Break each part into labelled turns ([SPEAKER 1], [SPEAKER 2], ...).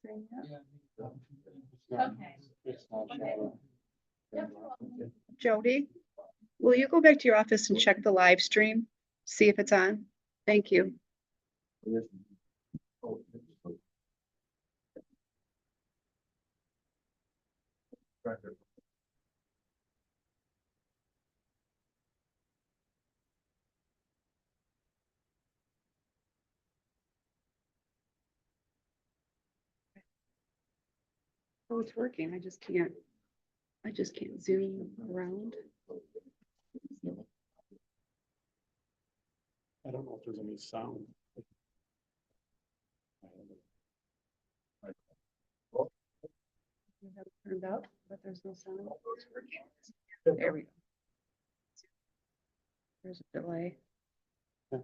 [SPEAKER 1] screen yet?
[SPEAKER 2] Okay.
[SPEAKER 3] It's not showing.
[SPEAKER 2] Yep.
[SPEAKER 1] Jody, will you go back to your office and check the live stream? See if it's on? Thank you. Oh, it's working. I just can't zoom around.
[SPEAKER 3] I don't know if there's any sound.
[SPEAKER 1] You have it turned up, but there's no sound. There we go. There's a delay.
[SPEAKER 3] It's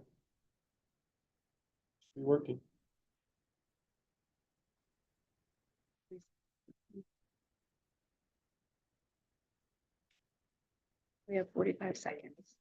[SPEAKER 3] working.
[SPEAKER 1] We have 45 seconds.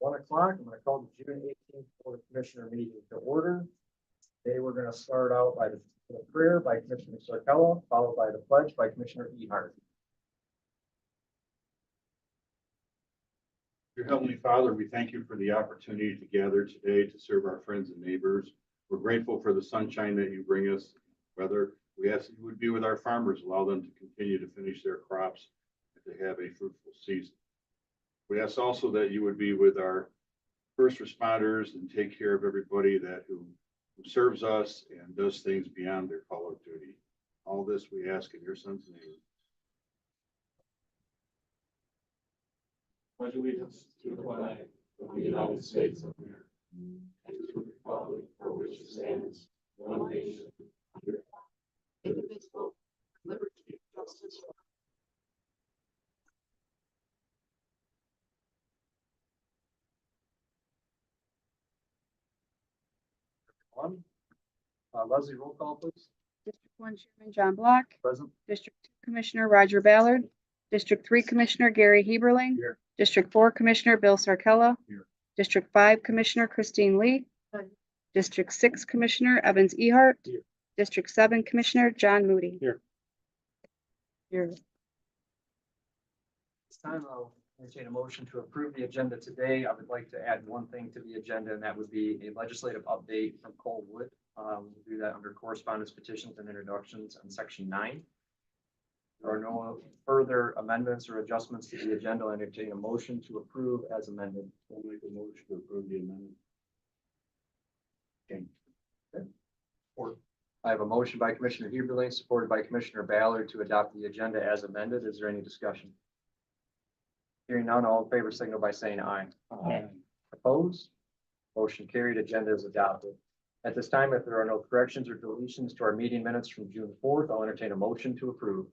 [SPEAKER 4] $1 I'm going to call the June 18th Board of Commissioner meeting to order. Today we're going to start out by the prayer by Commissioner Sarkella, followed by the pledge by Commissioner Ehart.
[SPEAKER 5] Dear Heavenly Father, we thank you for the opportunity to gather today to serve our friends and neighbors. We're grateful for the sunshine that you bring us, weather. We ask that you would be with our farmers, allow them to continue to finish their crops and to have a fruitful season. We ask also that you would be with our first responders and take care of everybody who serves us and does things beyond their call of duty. All this we ask in your son's name.
[SPEAKER 3] Pledge allegiance to the flag of the United States of America and to the republic for which it stands, one nation, under God, indivisible, liberty and justice for
[SPEAKER 4] Leslie, roll call, please.
[SPEAKER 1] District 1 Chairman John Block,
[SPEAKER 4] Present.
[SPEAKER 1] District 2 Commissioner Roger Ballard, District 3 Commissioner Gary Heberling,
[SPEAKER 4] Here.
[SPEAKER 1] District 4 Commissioner Bill Sarkella,
[SPEAKER 4] Here.
[SPEAKER 1] District 5 Commissioner Christine Lee, District 6 Commissioner Evans Ehart,
[SPEAKER 4] Here.
[SPEAKER 1] District 7 Commissioner John Moody.
[SPEAKER 3] Here.
[SPEAKER 1] Here.
[SPEAKER 4] This time I'll entertain a motion to approve the agenda today. I would like to add one thing to the agenda, and that would be a legislative update from Cole Wood. We'll do that under correspondence, petitions, and introductions on section 9. There are no further amendments or adjustments to the agenda. I entertain a motion to approve as amended.
[SPEAKER 5] I'll make a motion to approve the amendment.
[SPEAKER 4] I have a motion by Commissioner Heberling, supported by Commissioner Ballard to adopt the agenda as amended. Is there any discussion? Hearing none, all in favor signal by saying aye.
[SPEAKER 3] Aye.
[SPEAKER 4] Opposed? Motion carried. Agenda is adopted. At this time, if there are no corrections or deletions to our meeting minutes from June 4th, I'll entertain a motion to approve.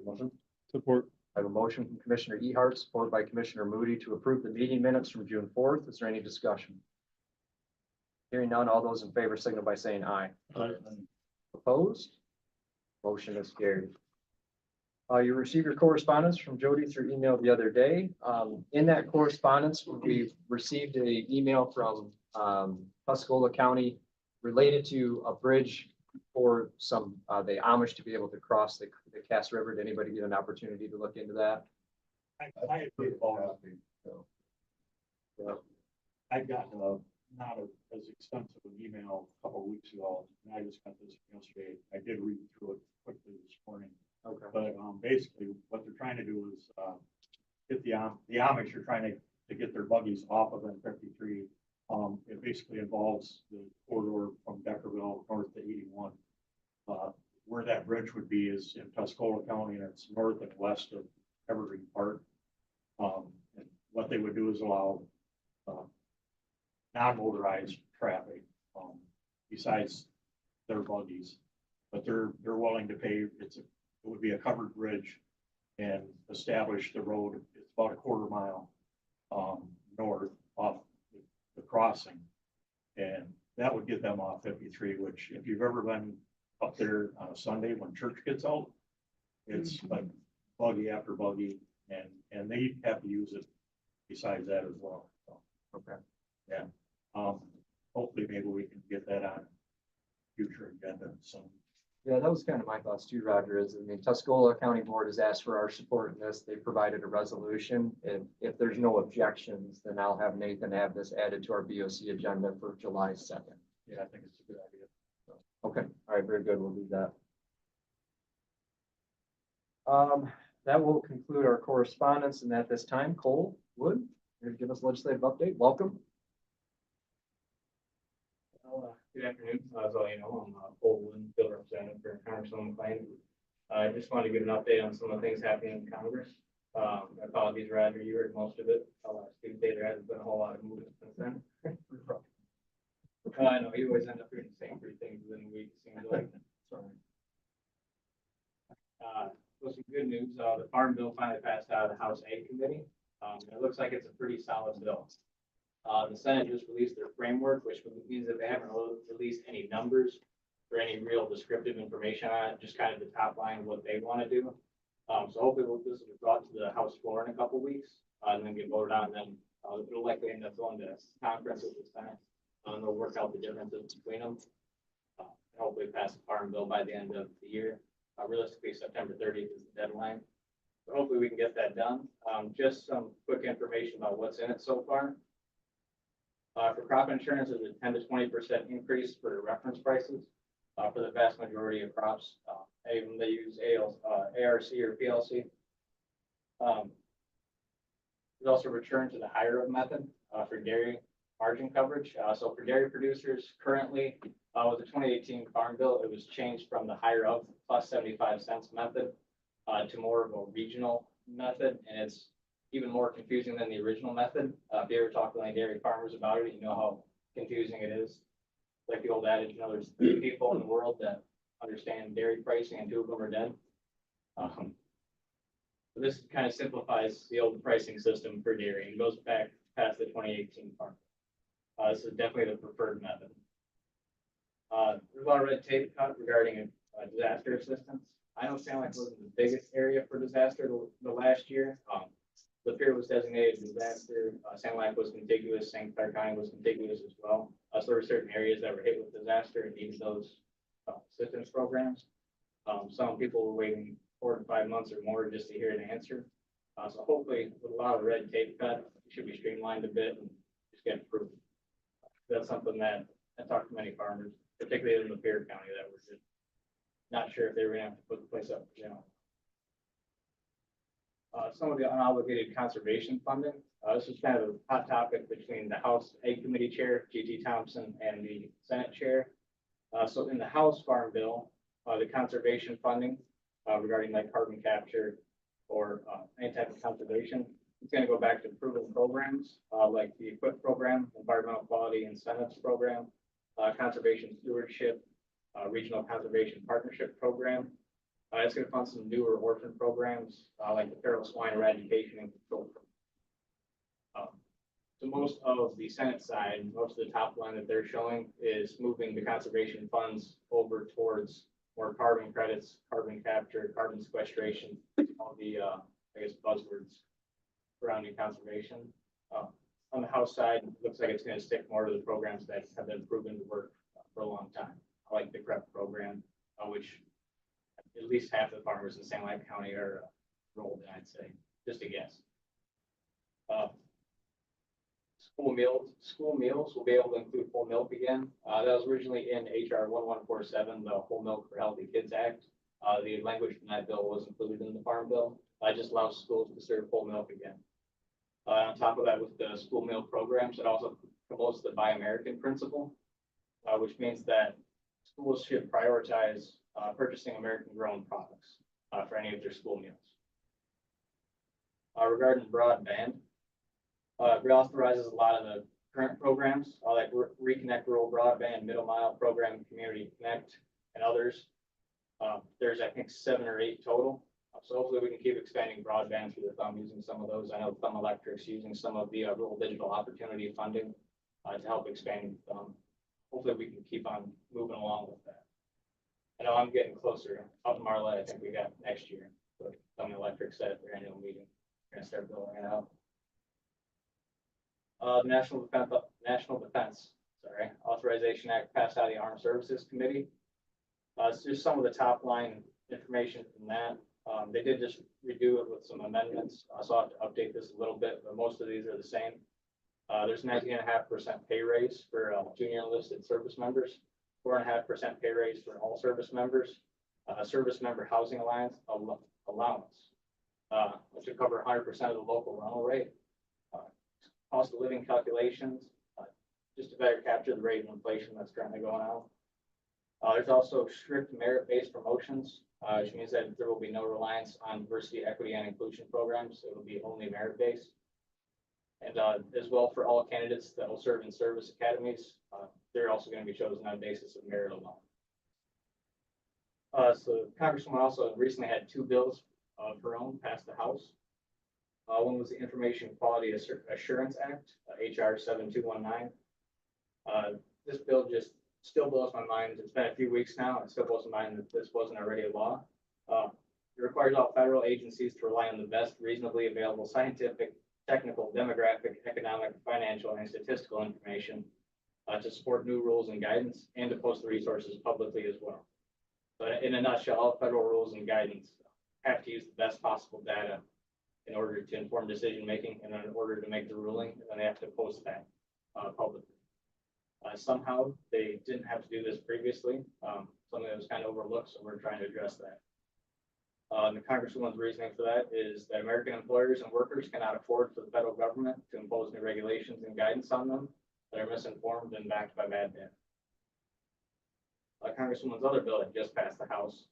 [SPEAKER 4] Motion.
[SPEAKER 3] Support.
[SPEAKER 4] I have a motion from Commissioner Ehart, supported by Commissioner Moody to approve the meeting minutes from June 4th. Is there any discussion? Hearing none, all those in favor signal by saying aye.
[SPEAKER 3] Aye.
[SPEAKER 4] Opposed? Motion is carried. You received your correspondence from Jody through email the other day. In that correspondence, we received an email from Tuscola County related to a bridge for the Amish to be able to cross the Cass River. Did anybody get an opportunity to look into that?
[SPEAKER 6] I agree with all that.
[SPEAKER 4] So, yeah.
[SPEAKER 6] I got not as extensive an email a couple of weeks ago, and I just got this yesterday. I did read through it quickly this morning.
[SPEAKER 4] Okay.
[SPEAKER 6] But basically, what they're trying to do is get the Amish are trying to get their buggies off of M 53. It basically involves the corridor from Deckerville north to 81. Where that bridge would be is in Tuscola County, and it's north and west of Evergreen Park. And what they would do is allow non-motorized traffic besides their buggies, but they're willing to pay. It would be a covered bridge and establish the road. It's about a quarter mile north off the crossing, and that would get them off 53. Which, if you've ever been up there on a Sunday when church gets out, it's like buggy after buggy, and they have to use it besides that as well. So,
[SPEAKER 4] Okay.
[SPEAKER 6] yeah. Hopefully maybe we can get that on future agenda soon.
[SPEAKER 4] Yeah, that was kind of my thoughts too, Roger, is, I mean, Tuscola County Board has asked for our support in this. They provided a resolution. And if there's no objections, then I'll have Nathan have this added to our BOC agenda for July 2nd.
[SPEAKER 6] Yeah, I think it's a good idea.
[SPEAKER 4] Okay, all right, very good. We'll do that. That will conclude our correspondence. And at this time, Cole Wood, here to give us a legislative update. Welcome.
[SPEAKER 7] Well, good afternoon. As all you know, I'm Cole Wood, field representative for Congresswoman McLean. I just wanted to give an update on some of the things happening in Congress. Apologies, Roger, you heard most of it. Tuesday, there hasn't been a whole lot of movement since then. I know you always end up doing the same three things within a week, it seems like.
[SPEAKER 6] Sorry.
[SPEAKER 7] So some good news, the Farm Bill finally passed out of the House Ag Committee. It looks like it's a pretty solid bill. The Senate just released their framework, which means that they haven't released any numbers or any real descriptive information on it, just kind of the top line of what they want to do. So hopefully this will be brought to the House floor in a couple weeks, and then get voted on. Then it'll likely end up going to conference with the Senate, and they'll work out the differences between them. And hopefully pass the Farm Bill by the end of the year. Realistically, September 30th is the deadline. So hopefully we can get that done. Just some quick information about what's in it so far. For crop insurance, there's a 10 to 20% increase for reference prices for the vast majority of crops. Even they use ARC or PLC. There's also a return to the higher of method for dairy margin coverage. So for dairy producers currently, with the 2018 Farm Bill, it was changed from the higher of plus 75 cents method to more of a regional method, and it's even more confusing than the original method. If you ever talk to any dairy farmers about it, you know how confusing it is. Like the old adage, there's 3 people in the world that understand dairy pricing and 2 of them are dead. So this kind of simplifies the old pricing system for dairy and goes back past the 2018 Farm Bill. This is definitely the preferred method. There's a lot of red tape cut regarding disaster assistance. I know Sand Lake wasn't the biggest area for disaster the last year. The pier was designated disaster. Sand Lake was contiguous. St. Clair County was contiguous as well. So there were certain areas that were hit with disaster and needed those assistance programs. Some people were waiting 4 to 5 months or more just to hear an answer. So hopefully, with a lot of red tape cut, it should be streamlined a bit and just get approved. That's something that I talked to many farmers, particularly in the Pier County, that were just not sure if they were gonna have to put the place up for sale. Some of the unobligated conservation funding. This is kind of a hot topic between the House Ag Committee Chair, G.T. Thompson, and the Senate Chair. So in the House Farm Bill, the conservation funding regarding like carbon capture or any type of conservation, it's going to go back to proven programs like the EQUIP program, Environmental Quality Incentives Program, Conservation Stewardship, Regional Conservation Partnership Program. It's going to fund some newer orphan programs like the feral swine eradication and control program. So most of the Senate side, most of the top line that they're showing is moving the conservation funds over towards more carbon credits, carbon capture, carbon sequestration, all the, I guess, buzzwords surrounding conservation. On the House side, it looks like it's going to stick more to the programs that have been proven to work for a long time, like the CREP program, which at least half the farmers in St. Lake County are enrolled in, I'd say, just a guess. School meals will be able to include whole milk again. That was originally in HR 1147, the Whole Milk for Healthy Kids Act. The language from that bill was included in the Farm Bill. just allows schools to serve whole milk again. On top of that, with the school meal programs, it also promotes the Buy American principle, which means that schools should prioritize purchasing American-grown products for any of their school meals. Regarding broadband, it reauthorizes a lot of the current programs, like Reconnect Rural Broadband, Middle Mile Program, Community Connect, and others. There's, I think, 7 or 8 total. So hopefully we can keep expanding broadband through the thumb using some of those. I know Thumb Electric's using some of the Rural Digital Opportunity funding to help expand Thumb. Hopefully we can keep on moving along with that. I know I'm getting closer. Up in Marlette, I think we got next year. So Thumb Electric said at their annual meeting, we're gonna start building it out. The National Defense, Authorization Act passed out of the Armed Services Committee. It's just some of the top line information from that. They did just redo it with some amendments, so I'll have to update this a little bit, but most of these are the same. There's 19.5% pay raise for junior enlisted service members, 4.5% pay raise for all service members, service member housing allowance, which would cover 100% of the local rental rate. Cost of living calculations, just to better capture the rate of inflation that's currently going on. There's also strict merit-based promotions, which means that there will be no reliance on diversity, equity, and inclusion programs. It will be only merit-based. And as well for all candidates that will serve in service academies, they're also going to be chosen on basis of merit alone. So Congresswoman also recently had 2 bills of her own pass the House. One was the Information Quality Assurance Act, HR 7219. This bill just still blows my mind. It's been a few weeks now. It still blows my mind that this wasn't already a law. It requires all federal agencies to rely on the best reasonably available scientific, technical, demographic, economic, financial, and statistical information to support new rules and guidance and to post the resources publicly as well. But in a nutshell, all federal rules and guidance have to use the best possible data in order to inform decision-making and in order to make the ruling, and then they have to post that publicly. Somehow they didn't have to do this previously, something that was kind of overlooked, so we're trying to address that. The Congresswoman's reasoning for that is that American employers and workers cannot afford for the federal government to impose new regulations and guidance on them that are misinformed and backed by bad data. Congresswoman's other bill that just passed the House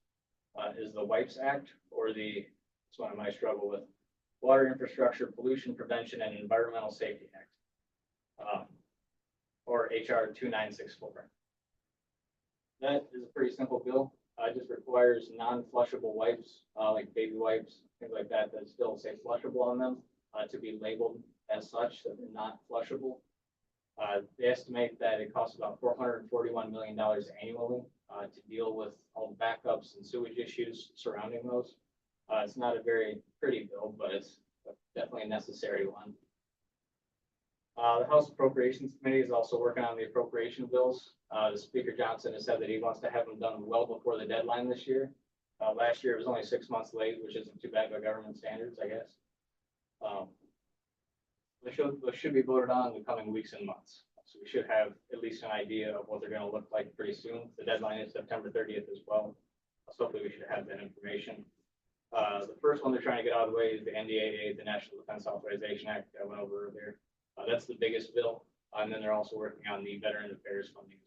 [SPEAKER 7] is the WIPES Act, or this one I might struggle with, Water Infrastructure Pollution Prevention and Environmental Safety Act, or HR 2964. That is a pretty simple bill. It just requires non-flushable wipes, like baby wipes, things like that, that still say flushable on them, to be labeled as such, that they're not flushable. They estimate that it costs about $441 million annually to deal with all the backups and sewage issues surrounding those. It's not a very pretty bill, but it's definitely a necessary one. The House Appropriations Committee is also working on the appropriation bills. The Speaker Johnson has said that he wants to have them done well before the deadline this year. Last year it was only 6 months late, which isn't too bad by government standards, I guess. They should be voted on in the coming weeks and months. So we should have at least an idea of what they're going to look like pretty soon. The deadline is September 30th as well. So hopefully we should have that information. The first one they're trying to get out of the way is the NDAA, the National Defense Authorization Act I went over earlier. That's the biggest bill. And then they're also working on the Veteran Affairs funding.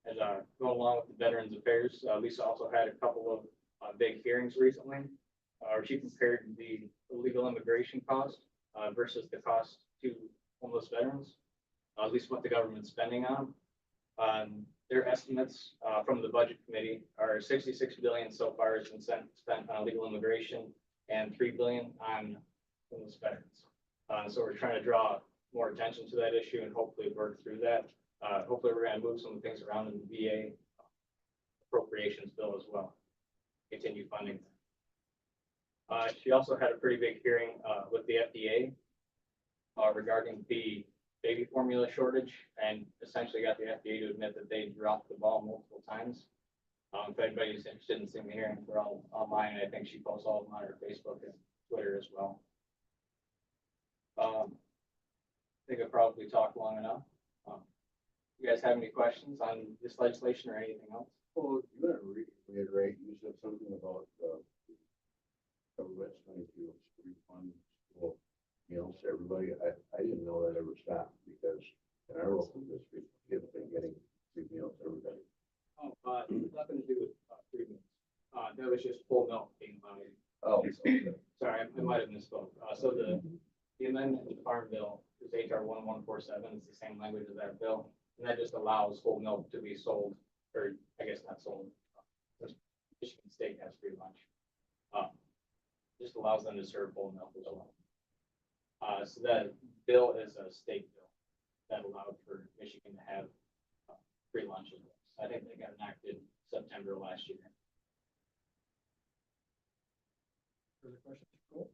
[SPEAKER 7] And going along with the Veterans Affairs, Lisa also had a couple of big hearings recently, where she compared the illegal immigration cost versus the cost to homeless veterans, at least what the government's spending on. Their estimates from the Budget Committee are $66 billion so far has been spent on illegal immigration and $3 billion on homeless veterans. So we're trying to draw more attention to that issue and hopefully work through that. Hopefully we're going to move some things around in the VA appropriations bill as well. Continue funding. She also had a pretty big hearing with the FDA regarding the baby formula shortage, and essentially got the FDA to admit that they dropped the ball multiple times. If anybody's interested in seeing the hearings, they're all online. I think she posts all of them on her Facebook and Twitter as well. I think I probably talked long enough. You guys have any questions on this legislation or anything else?
[SPEAKER 3] Well, you gotta reiterate, you said something about, Cover West 22 free fund school meals to everybody. I didn't know that ever stopped because in our local district, kids have been getting free meals to everybody.
[SPEAKER 7] Oh, nothing to do with, free meals. That was just full milk being allowed.
[SPEAKER 3] Oh, okay.
[SPEAKER 7] Sorry, I might have misspoke. So the amendment to the Farm Bill is HR 1147. It's the same language as that bill. And that just allows whole milk to be sold, or I guess not sold. Michigan State has free lunch. Just allows them to serve whole milk as well. So that bill is a state bill that allowed for Michigan to have free lunches. I think they got enacted September last year.
[SPEAKER 4] Further questions? Cole?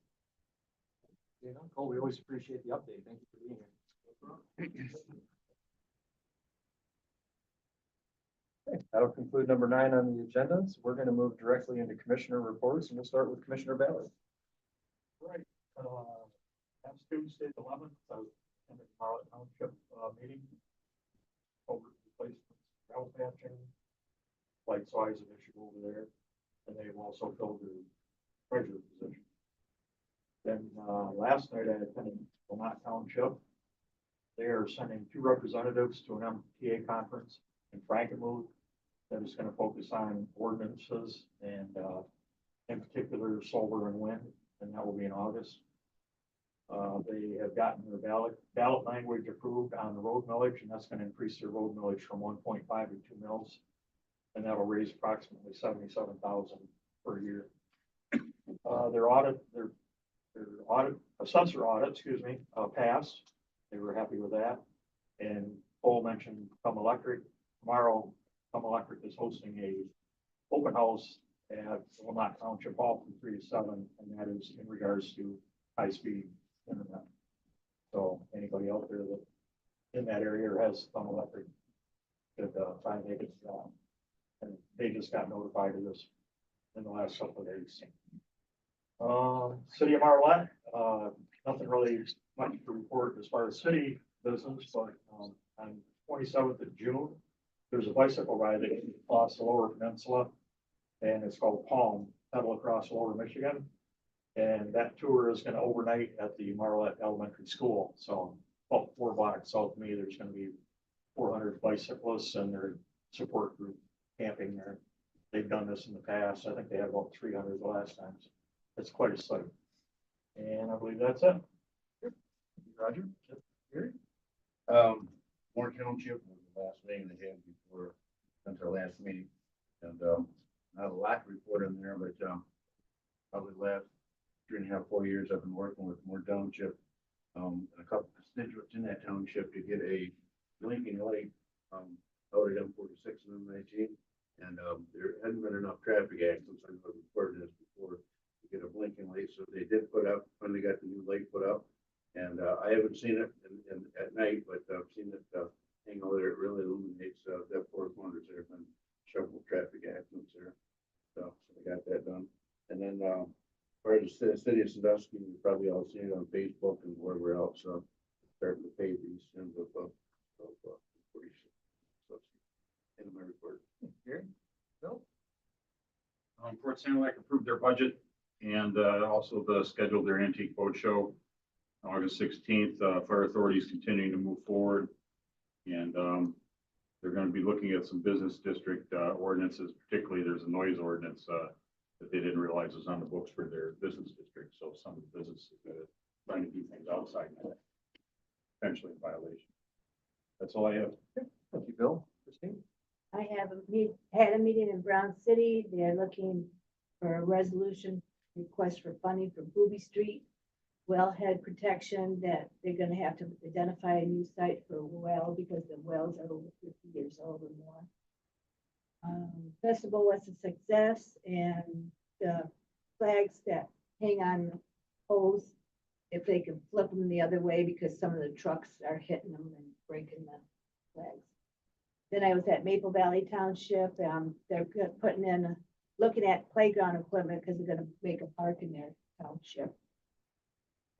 [SPEAKER 4] You know, Cole, we always appreciate the update. Thank you for being here. Okay, that'll conclude number 9 on the agenda. So we're going to move directly into commissioner reports, and we'll start with Commissioner Ballard.
[SPEAKER 6] Right, have students state 11th, so in the Marlett Township, meeting. Over replacements, gravel patching, light size an issue over there, and they've also filled the treasurer position. Then, last night I attended Vermont Township. They are sending 2 representatives to an MTA conference in Frankenmuth that is gonna focus on ordinances and, in particular, solar and wind, and that will be in August. They have gotten their ballot language approved on the road millage, and that's gonna increase their road millage from 1.5 to 2 mils. And that'll raise approximately 77,000 per year. Their assessor audit, excuse me, passed. They were happy with that. And Cole mentioned Come Electric. Tomorrow, Come Electric is hosting a open house at Wilmot Township Hall from 3 to 7, and that is in regards to high-speed internet. So anybody out there that in that area or has Come Electric could try and make it. And they just got notified of this in the last couple of days. City of Marlette, nothing really much to report as far as city business, but on 27th of June, there's a bicycle ride that goes across the Lower Peninsula, and it's called Palm, Pedal Across Lower Michigan. And that tour is going to overnight at the Marlette Elementary School. So about 4 blocks south of me, there's going to be 400 bicyclists and their support group camping there. They've done this in the past. I think they had about 300 the last time. So it's quite a sight. And I believe that's it.
[SPEAKER 4] Roger? Gary?
[SPEAKER 3] Warren Township was the last meeting they had before, since our last meeting. And, not a lot to report in there, but, probably last 3.5, 4 years I've been working with Warren Township. And a couple of constituents in that township to get a blinking light, out at M46 and M19. And, there hadn't been enough traffic accidents. I know I've reported this before to get a blinking light. So they did put up, when they got the new light put up. And, I haven't seen it at night, but I've seen it, hang over there. It really illuminates, that four corners. There have been several traffic accidents there. So they got that done. And then, for the city of Sandusky, you probably all seen it on Facebook and wherever else, starting to pave these ends of 46. So, end of my report.
[SPEAKER 4] Gary? Bill?
[SPEAKER 5] Fort Sand Lake approved their budget and also scheduled their antique boat show August 16th. Fire authorities continuing to move forward, and they're going to be looking at some business district ordinances. Particularly, there's a noise ordinance that they didn't realize was on the books for their business district. So some of the businesses that are trying to do things outside that potentially in violation. That's all I have.
[SPEAKER 4] Thank you, Bill. Christine?
[SPEAKER 2] I had a meeting in Brown City. They're looking for a resolution request for funding for Booby Street wellhead protection, that they're gonna have to identify a new site for a well because the wells are over 50 years old or more. Festival was a success, and the flags that hang on poles, if they can flip them the other way, because some of the trucks are hitting them and breaking the flags. Then I was at Maple Valley Township. They're putting in, looking at playground equipment because they're gonna make a park in their township.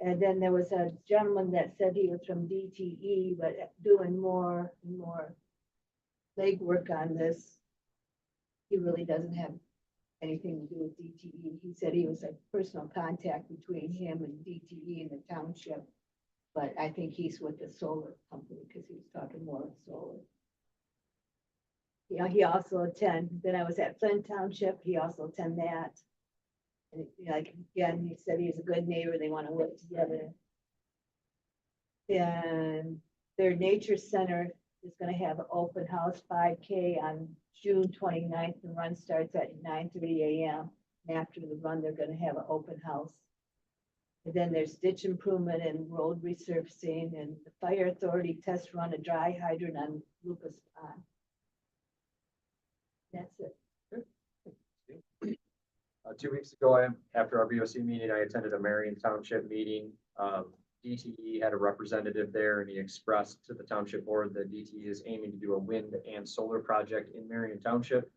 [SPEAKER 2] And then there was a gentleman that said he was from DTE, but doing more and more legwork on this. He really doesn't have anything to do with DTE. He said he was a personal contact between him and DTE and the township. But I think he's with the solar company because he was talking more of solar. You know, he also then I was at Flint Township, he also attend that. And like, again, he said he's a good neighbor, they want to work together. And their nature center is gonna have an open house 5K on June 29th. The run starts at 9:30 a.m. And after the run, they're gonna have an open house. And then there's ditch improvement and road resurfacing, and the fire authority test run a dry hydrant on Lucas Pond. That's it.
[SPEAKER 4] 2 weeks ago, after our BOC meeting, I attended a Marion Township meeting. DTE had a representative there, and he expressed to the township board that DTE is aiming to do a wind and solar project in Marion Township.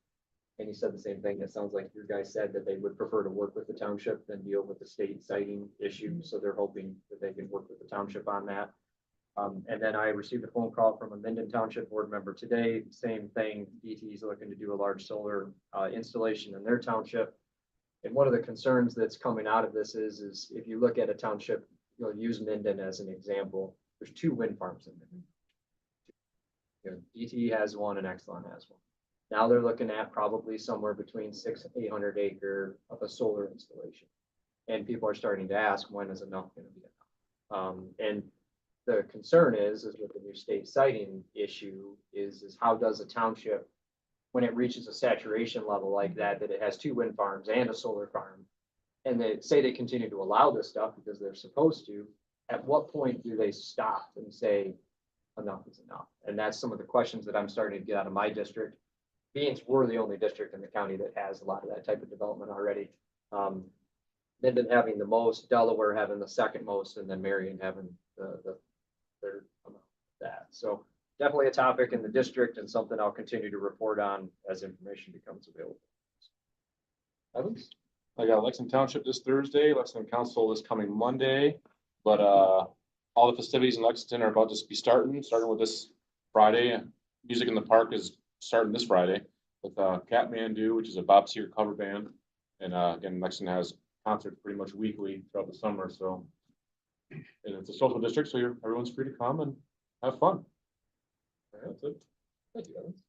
[SPEAKER 4] And he said the same thing. It sounds like you guys said that they would prefer to work with the township than deal with the state siting issue. So they're hoping that they can work with the township on that. And then I received a phone call from a Minden Township board member today. Same thing. DTE is looking to do a large solar installation in their township. And one of the concerns that's coming out of this is if you look at a township, you'll use Minden as an example. There's 2 wind farms in Minden. You know, DTE has one and Exelon has one. Now they're looking at probably somewhere between 600 and 800 acre of a solar installation. And people are starting to ask, when is enough going to be enough? And the concern is with the new state siting issue is how does a township, when it reaches a saturation level like that it has 2 wind farms and a solar farm, and they say they continue to allow this stuff because they're supposed to, at what point do they stop and say enough is enough? And that's some of the questions that I'm starting to get out of my district. Being we're the only district in the county that has a lot of that type of development already. They've been having the most, Delaware having the second most, and then Marion having the third amount of that. So definitely a topic in the district and something I'll continue to report on as information becomes available. Evans?
[SPEAKER 3] I got Lexington Township this Thursday, Lexington Council this coming Monday, but all the festivities in Lexington are about to be starting with this Friday. Music in the Park is starting this Friday with Catmandu, which is a Bob Seger cover band. And again, Lexington has concerts pretty much weekly throughout the summer. So, and it's a social district, so everyone's free to come and have fun. That's it.
[SPEAKER 4] Thank you, Evans.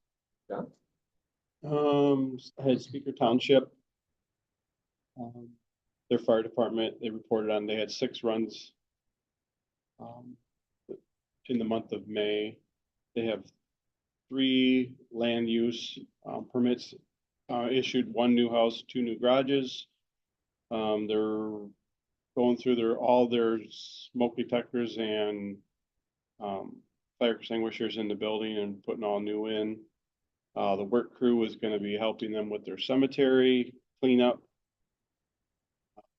[SPEAKER 4] John?
[SPEAKER 8] I had Speaker Township. Their fire department, they reported on, they had 6 runs in the month of May. They have 3 land use permits issued, 1 new house, 2 new garages. They're going through all their smoke detectors and fire extinguishers in the building and putting all new in. The work crew is going to be helping them with their cemetery cleanup.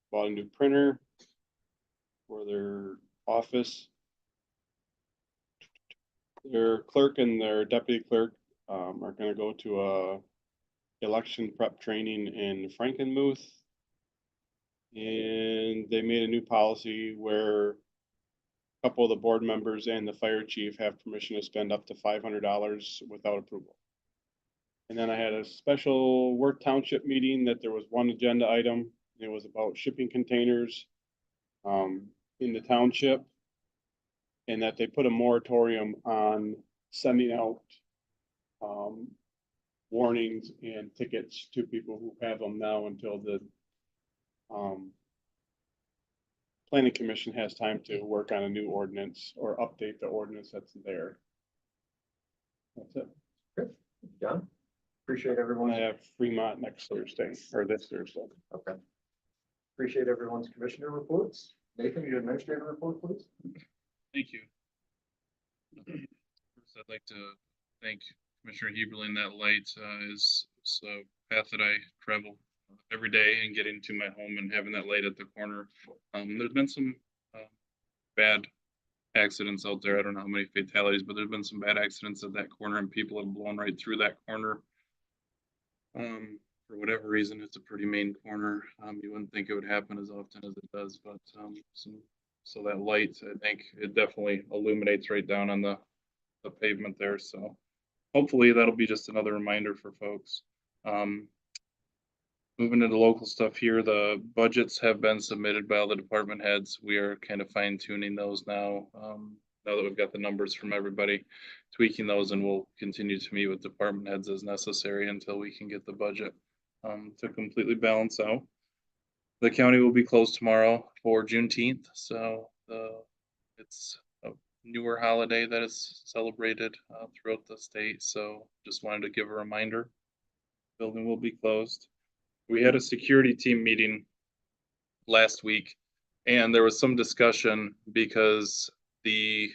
[SPEAKER 8] Bought a new printer for their office. Their clerk and their deputy clerk are going to go to a election prep training in Frankenmuth. And they made a new policy where a couple of the board members and the fire chief have permission to spend up to $500 without approval. And then I had a special Worth Township meeting that there was 1 agenda item. It was about shipping containers in the township, and that they put a moratorium on sending out warnings and tickets to people who have them now until the planning commission has time to work on a new ordinance or update the ordinance that's there. That's it.
[SPEAKER 4] Good. John? Appreciate everyone.
[SPEAKER 8] I have Fremont next Thursday, or this Thursday.
[SPEAKER 4] Okay. Appreciate everyone's commissioner reports. Nathan, your administrator report, please.
[SPEAKER 9] Thank you. First, I'd like to thank Commissioner Heberlin. That light is a path that I travel every day, and getting to my home and having that light at the corner. There's been some bad accidents out there. I don't know how many fatalities, but there's been some bad accidents at that corner, and people have blown right through that corner. For whatever reason, it's a pretty main corner. You wouldn't think it would happen as often as it does, but so that light, I think it definitely illuminates right down on the pavement there. So hopefully that'll be just another reminder for folks. Moving into local stuff here, the budgets have been submitted by all the department heads. We are kind of fine tuning those now. Now that we've got the numbers from everybody, tweaking those, and we'll continue to meet with department heads as necessary until we can get the budget to completely balance out. The county will be closed tomorrow for Juneteenth, so it's a newer holiday that is celebrated throughout the state. So just wanted to give a reminder. Building will be closed. We had a security team meeting last week, and there was some discussion because the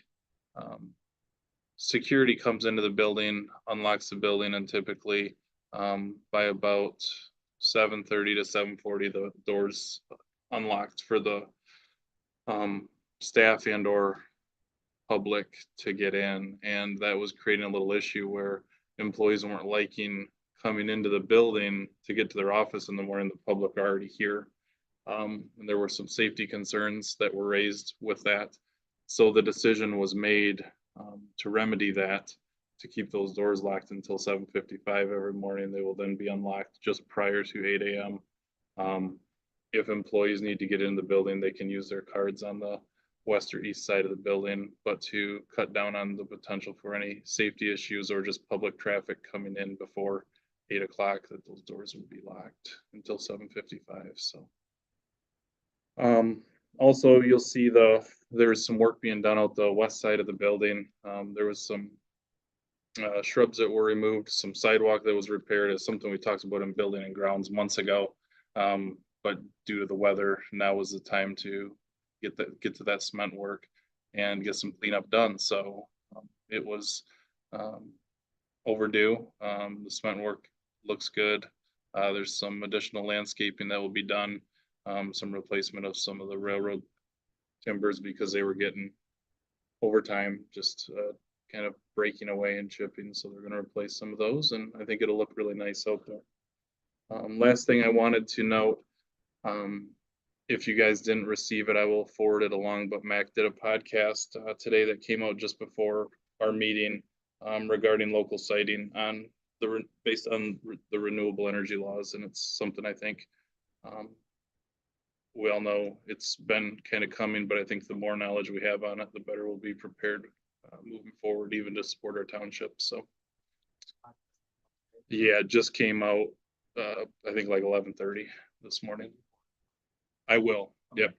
[SPEAKER 9] security comes into the building, unlocks the building, and typically by about 7:30 to 7:40, the doors unlocked for the staff and or public to get in, and that was creating a little issue where employees weren't liking coming into the building to get to their office in the morning. The public are already here. And there were some safety concerns that were raised with that. So the decision was made to remedy that, to keep those doors locked until 7:55 every morning. They will then be unlocked just prior to 8 a.m. If employees need to get in the building, they can use their cards on the west or east side of the building, but to cut down on the potential for any safety issues or just public traffic coming in before 8 o'clock, that those doors would be locked until 7:55. So also you'll see there's some work being done out the west side of the building. There was some shrubs that were removed, some sidewalk that was repaired. It's something we talked about in building and grounds months ago. But due to the weather, now was the time to get to that cement work and get some cleanup done. So it was overdue. The cement work looks good. There's some additional landscaping that will be done, some replacement of some of the railroad timbers because they were getting over time just kind of breaking away and chipping. So they're going to replace some of those, and I think it'll look really nice out there. Last thing I wanted to note, if you guys didn't receive it, I will forward it along, but Mac did a podcast today that came out just before our meeting regarding local siting on based on the renewable energy laws. And it's something I think we all know it's been kind of coming, but I think the more knowledge we have on it, the better we'll be prepared moving forward, even to support our township. So yeah, it just came out, I think like 11:30 this morning. I will. Yep.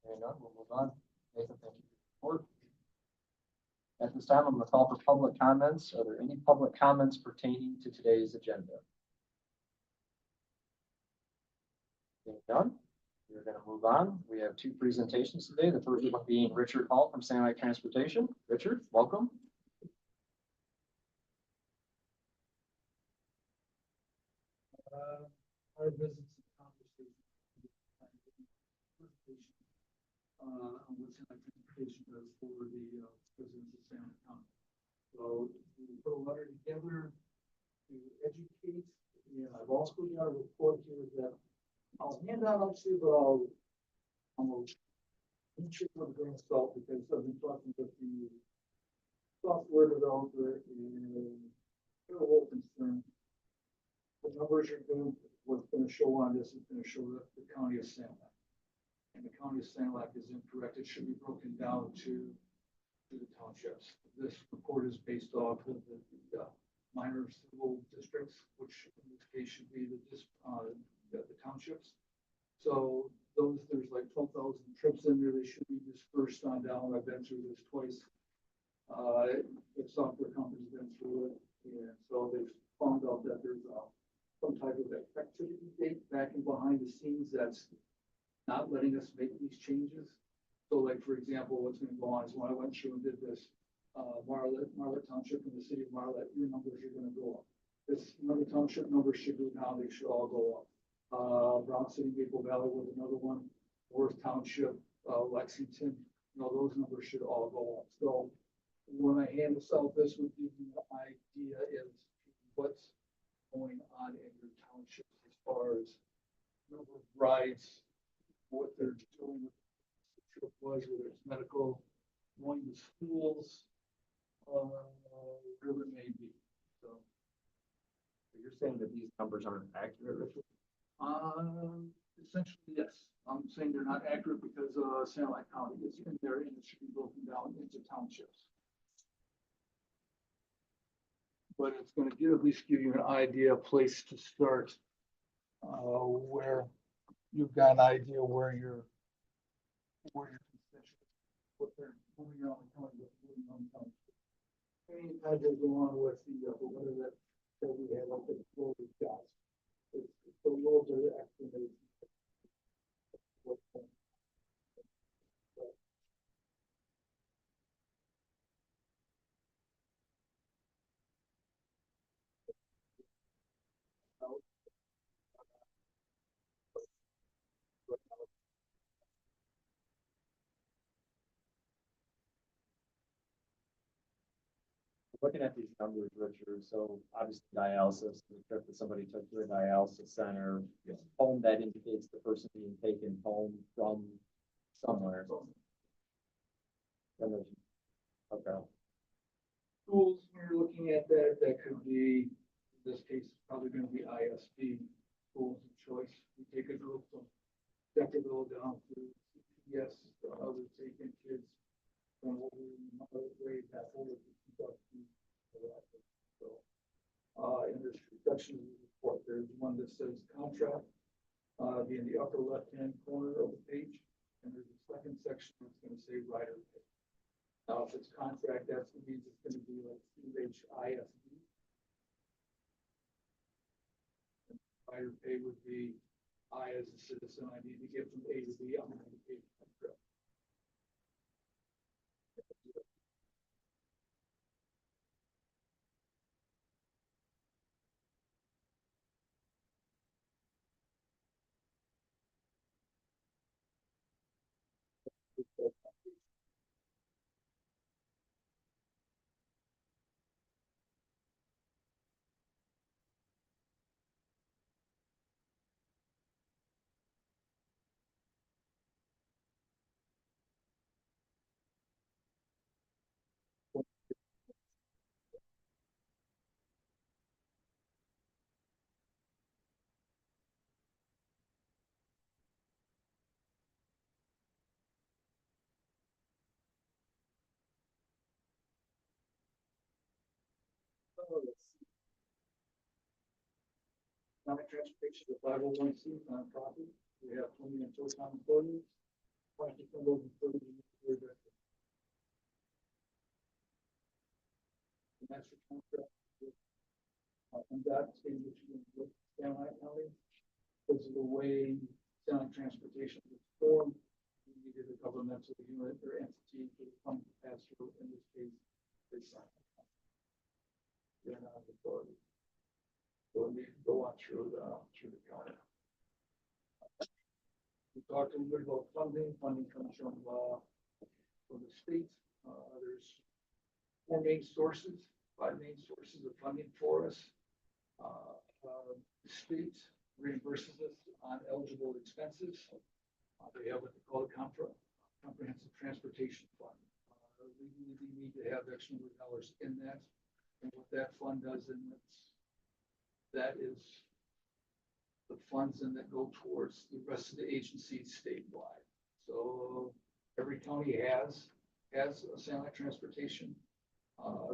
[SPEAKER 4] Hearing none, we'll move on. Nathan, thank you for your report. At this time, I'm going to call for public comments. Are there any public comments pertaining to today's agenda? Seeing none, we're going to move on. We have two presentations today. The first one being Richard Hall from Sand Lake Transportation. Richard, welcome.
[SPEAKER 10] Our visits and conversations on what Sand Lake Transportation does for the residents of Sand Lake County. So we put a letter together to educate, and I've also got a report here that I'll hand out actually, but I'll check with a grain of salt because I've been talking with the software developer and they're a little concerned. The numbers are good. What's going to show on this is going to show that the county of Sand Lake. And the county of Sand Lake is incorrect. It should be broken down to the townships. This report is based off of the minor civil districts, which in this case should be the townships. So there's like 12,000 trips in there. They should be dispersed on down. I've been through this twice. The software company's been through it, and so they've found out that there's some type of activity date back and behind the scenes that's not letting us make these changes. So like, for example, what's going to go on is when I went through and did this, Marlette Township in the city of Marlette, your numbers are going to go up. This another township numbers should go down, they should all go up. Brown City, Maple Valley was another one, Worth Township, Lexington, those numbers should all go up. So when I hand this out, this would give you an idea is what's going on in your townships as far as number of rides, what they're doing with the trip was, whether it's medical, going to schools, whatever it may be, so.
[SPEAKER 4] You're saying that these numbers aren't accurate, Richard?
[SPEAKER 10] Essentially, yes. I'm saying they're not accurate because, Sand Lake County is in there and it should be broken down into townships. But it's gonna at least give you an idea, a place to start, where you've got an idea where your constituents, what they're moving around the county, what's moving around the county. And kind of goes along with the weather that we had up at the Florida guys. The roads are actually made.
[SPEAKER 4] Looking at these numbers, Richard, so obviously dialysis, the trip that somebody took to a dialysis center, home that indicates the person being taken home from somewhere. Okay.
[SPEAKER 10] Schools, when you're looking at that, that could be, in this case, it's probably gonna be ISD, schools of choice. We take a group from Deckerville down to CPS, others taking kids from over in the way back over to Kentucky. So, in this section of the report, there's one that says contract, be in the upper left-hand corner of the page. And there's a second section that's gonna say rider pay. Now, if it's contract, that means it's gonna be like CHISD. And rider pay would be, I as a citizen, I need to get from A to B, I'm gonna be paid for my trip. Economic transportation, the 501c nonprofit. We have 20 and full-time employees. 20% of those employees are directed. And that's your contract with, that state of Michigan with Sand Lake County. Because of the way Sand Lake transportation was formed, we needed a governmental unit or entity to come to pass through. In this case, they signed. They're not authority. So we need to go on through the county. We talked a little bit about funding. Funding comes from the state. There's 5 main sources of funding for us. The state reimburses us on eligible expenses. They have what they call a comprehensive transportation fund. We need to have X number of dollars in that. And what that fund does, that is the funds and that go towards the rest of the agencies statewide. So every county has a Sand Lake transportation.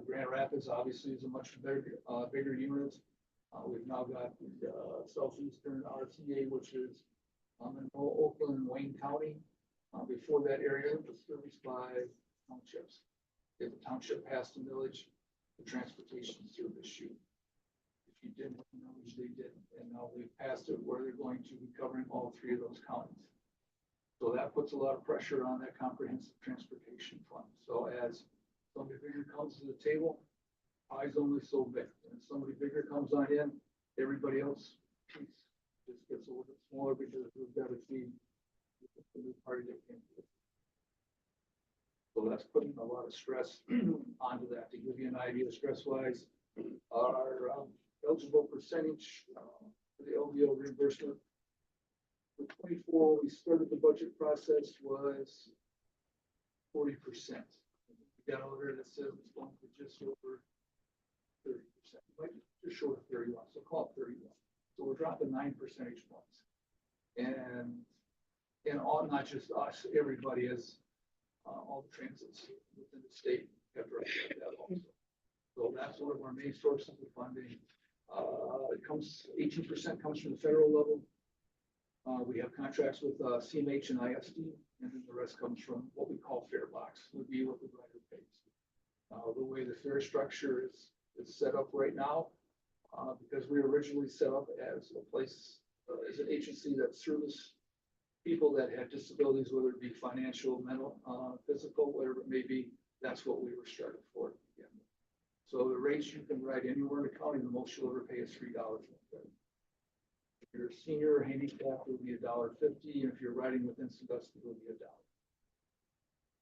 [SPEAKER 10] Grand Rapids obviously is a much bigger unit. We've now got the Southeastern RTA, which is in Oakland and Wayne County. Before that area was serviced by townships. If a township passed a village, the transportation service shoot. If you didn't, they didn't. And now we've passed it where they're going to be covering all 3 of those counties. So that puts a lot of pressure on that comprehensive transportation fund. So as somebody bigger comes to the table, eyes only so big. And if somebody bigger comes on in, everybody else piece just gets a little bit smaller because we've got to feed the new party that came to it. So that's putting a lot of stress onto that. To give you an idea, stress-wise, our eligible percentage for the LVO reimbursement for 24, we started the budget process was 40%. got a letter that says it's going for just over 30%, like just short of 31, so call it 31. So we're dropping 9 percentage points. And all, not just us, everybody is, all the transits within the state have dropped that also. So that's one of our main sources of funding. It comes, 18% comes from the federal level. We have contracts with CMH and ISD, and then the rest comes from what we call fare box, would be what the rider pays. The way the fare structure is set up right now, because we were originally set up as a place, as an agency that serviced people that had disabilities, whether it be financial, mental, physical, whatever it may be, that's what we were started for. Yeah. So the rates you can ride anywhere in the county, the most you'll ever pay is $3. If you're a senior or handicapped, it'll be $1.50, and if you're riding within Sandusky, it'll be $1.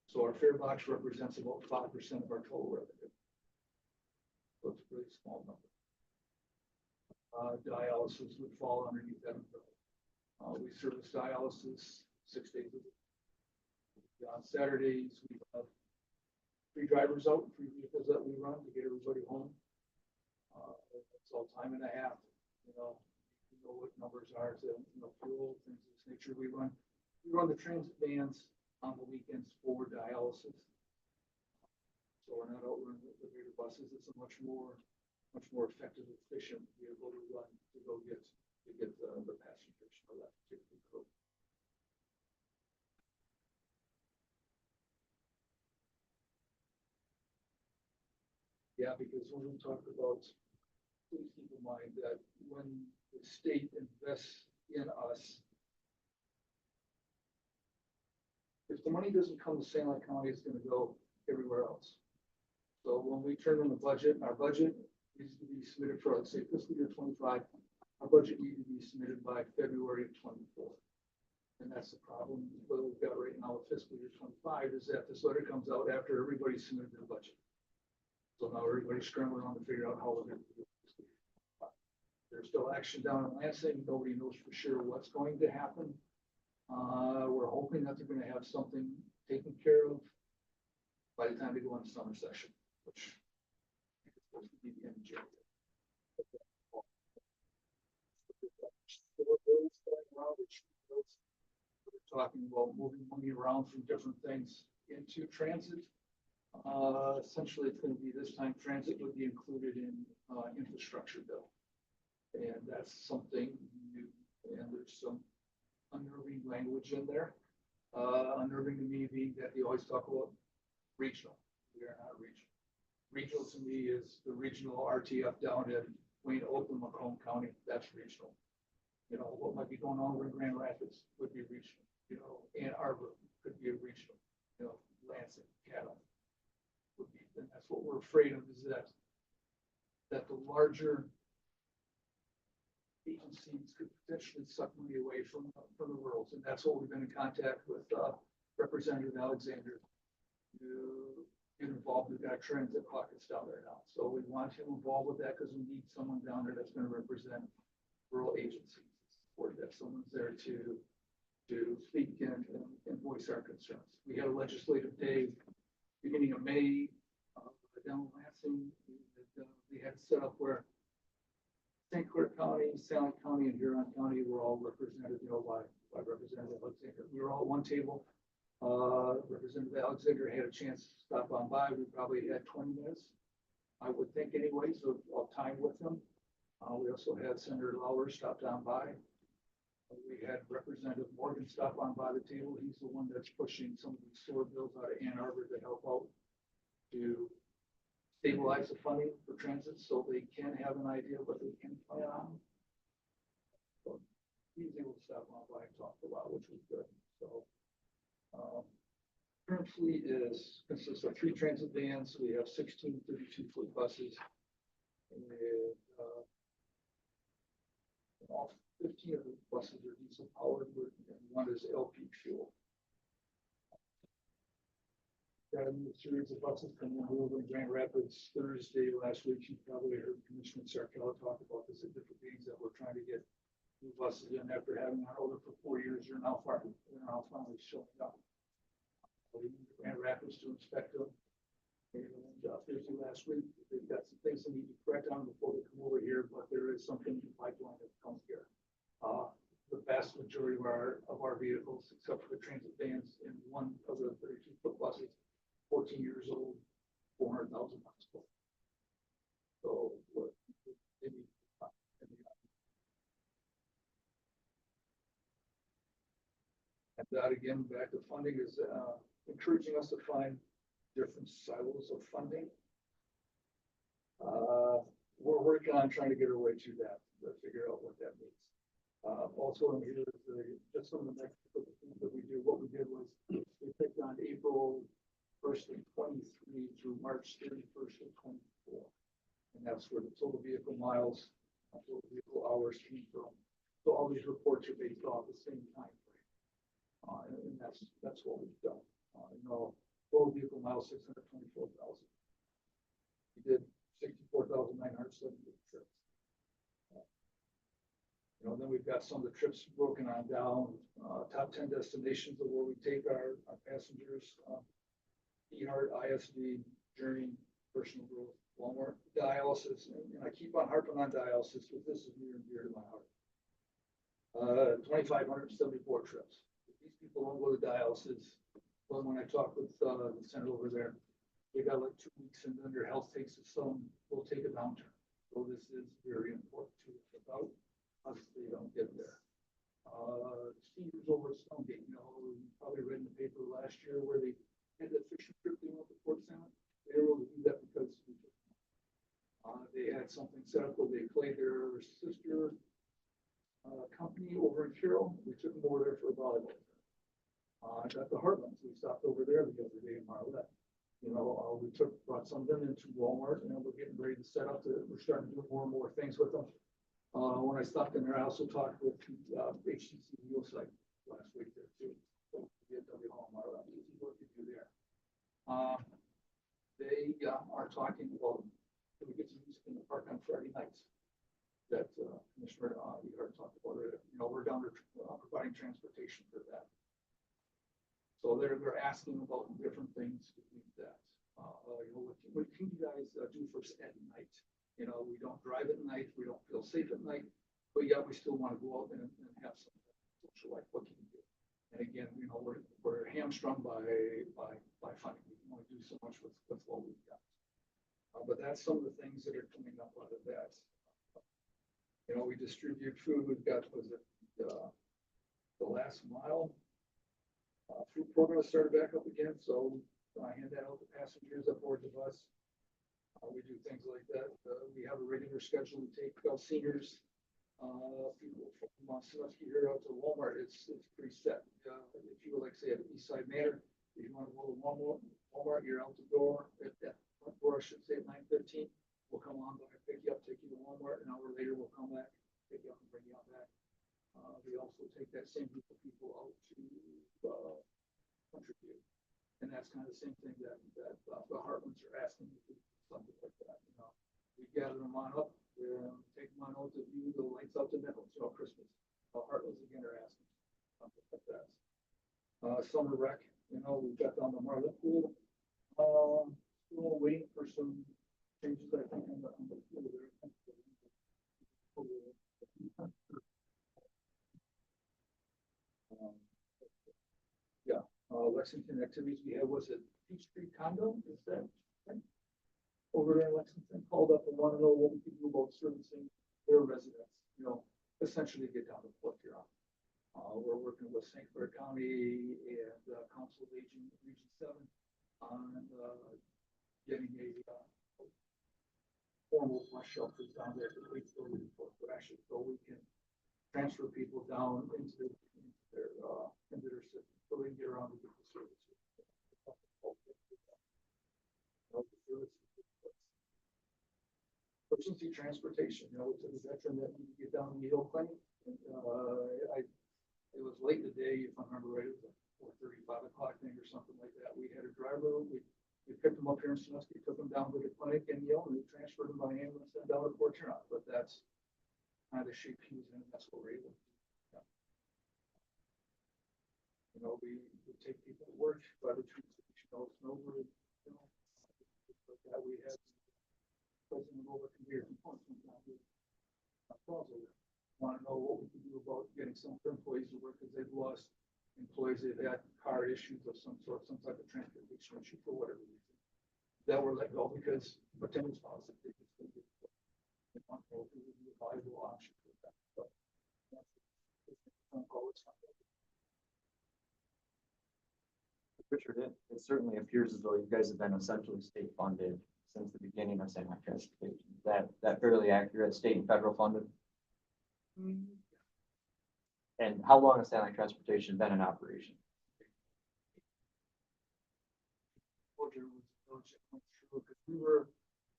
[SPEAKER 10] So our fare box represents about 5% of our total revenue. So it's a really small number. Dialysis would fall underneath that umbrella. We service dialysis 6 days a week. On Saturdays, we have 3 drivers out, 3 vehicles that we run to get everybody home. It's all time and a half, you know what numbers are, so, fuel, things of this nature. We run the transit vans on the weekends for dialysis. So we're not out running the bigger buses. It's a much more effective, efficient vehicle to run to go get the passengers for that particular group. Yeah, because when we talk about, please keep in mind that when the state invests in us, if the money doesn't come to San Luis County, it's going to go everywhere else. So when we turn in the budget, our budget needs to be submitted for, let's say, fiscal year 25. Our budget needs to be submitted by February of 24. And that's the problem that we've got right now with fiscal year 25 is that this letter comes out after everybody submitted their budget. So now everybody's scrambling around to figure out how we're going to do it. There's still action down in Lansing. Nobody knows for sure what's going to happen. We're hoping that they're going to have something taken care of by the time they go into summer session, which is supposed to be the end of January. We're talking about moving money around from different things into transit. Essentially, it's going to be this time transit would be included in infrastructure bill. And that's something new, and there's some unnerving language in there. Unnerving to me being that they always talk about regional. We are not regional. Regional to me is the regional RTF down at Wayne, Oakland, Macomb County. That's regional. What might be going on over in Grand Rapids would be regional. Ann Arbor could be a regional. Lansing, Caddo would be. And that's what we're afraid of is that the larger agencies could potentially suck money away from the rurals, and that's what we've been in contact with Representative Alexander to get involved. We've got transit pockets down there now, so we want him involved with that because we need someone down there that's going to represent rural agencies. Or that someone's there to speak and voice our concerns. We had a legislative day beginning of May down in Lansing. We had set up where St. Clair County, Salem County, and Huron County were all represented, by Representative Alexander. We were all at one table. Representative Alexander had a chance to stop on by. We probably had 20 minutes, I would think anyway, so I'll time with him. We also had Senator Lauer stopped on by. We had Representative Morgan stop on by the table. He's the one that's pushing some of the sewer bills out of Ann Arbor to help out to stabilize the funding for transit so they can have an idea of what they can plan on. So he was able to stop on by and talk for a while, which was good. So current fleet consists of 3 transit vans. We have 16 32-foot buses. And all 15 of the buses are diesel powered, and 1 is LP fuel. Got a new series of buses coming over in Grand Rapids Thursday last week. You probably heard Commissioner Sarkella talk about this at different meetings that we're trying to get new buses in after having our order for 4 years. They're now finally showing up. So we need Grand Rapids to inspect them. And Thursday last week, they've got some things they need to correct on before they come over here, but there is something in the pipeline that comes here. The vast majority of our vehicles, except for the transit vans and one of the 32-foot buses, 14 years old, 400,000 miles. So what? they need- And that again, back to funding is encouraging us to find different silos of funding. We're working on trying to get our way to that, to figure out what that means. Also in here is just some of the next things that we do. What we did was we picked on April 1st of 23 through March 31st of 24. And that's where the total vehicle miles, total vehicle hours came from. So all these reports are based off the same time frame. And that's what we've done. Total vehicle miles, 624,000. We did 64,970 trips. Then we've got some of the trips broken on down, top 10 destinations of where we take our passengers, eHeart, ISD, Journey, Personal Growth, Walmart, dialysis. And I keep on harping on dialysis because this is near and dear to my heart. 2,574 trips. If these people don't go to dialysis, but when I talk with the center over there, they got like 2 weeks and then their health takes will take a downturn. So this is very important to us about us. They don't get there. Seniors over at Stonegate, you probably read in the paper last year where they had that fishing trip they went to Port Salmon. They were able to do that because they had something set up where they played their sister company over in Carroll. We took them over there for a volleyball. At the Heartlands, we stopped over there the other day in Marlette. We brought some of them into Walmart, and we're getting ready to set up. We're starting to do more and more things with them. When I stopped in there, I also talked with HTC Wheel Site last week there too. W Hall Marlette, easy work to do there. They are talking about, can we get some music in the park on Friday nights? That Commissioner Ehart talked about it. We're down there providing transportation for that. So they're asking about different things to do that. What can you guys do for us at night? We don't drive at night. We don't feel safe at night, but yet we still want to go out and have some social life. What can you do? And again, we're hamstrung by funding. We can only do so much with what we've got. But that's some of the things that are coming up out of that. We distribute food. We've got, the last mile food program started back up again. So I hand that out to passengers up board the bus. We do things like that. We have a regular schedule. We take seniors, people from Sandusky here out to Walmart. It's pretty set. If you would like say at East Side Manor, if you want to go to Walmart, you're out the door at that front door, I should say at 9:15. We'll come on by, pick you up, take you to Walmart. An hour later, we'll come back, pick you up and bring you out back. We also take that same group of people out to Country View. And that's kind of the same thing that the Heartlands are asking to do, something like that. We gather them on up, take them on out to view the lights out the Meadows, Christmas. Heartlands again are asking something like that. Summer rec, we've got down the Marlette pool. Still waiting for some changes, I think, on the pool there. Lexington activities we had was at Peach Street Condo. Is that right? Over there in Lexington, called up and want to know what we can do about servicing their residents. Essentially get down to Port Huron. We're working with St. Clair County and Council of Aging Region 7 on getting a formal bus shelter down there at the Lake Building so we can transfer people down into their system so they can get around to get the services. Emergency transportation, to the veteran that need to get down to the Hill Clinic. It was late in the day, if I remember right, it was like 4:35 o'clock thing or something like that. We had a driver, we picked him up here in Sandusky, took him down to the clinic and we transferred him by ambulance and down to Port Huron. But that's kind of the shape he was in. That's what we're able to do. We take people to work, by the trees, snow, But that we had President over here from Portsmouth, want to know what we can do about getting some of their employees to work, because they've lost employees, they've had car issues of some sort, some type of transportation issue for whatever reason. That were let go because attendance policy. They just didn't get it. They want to know if it would be a viable option for that. But that's a phone call, it's not.
[SPEAKER 4] Richard, it certainly appears as though you guys have been essentially state funded since the beginning of semi-transportation. Is that fairly accurate, state and federal funded? And how long has semi-transportation been in operation?
[SPEAKER 10] Because we were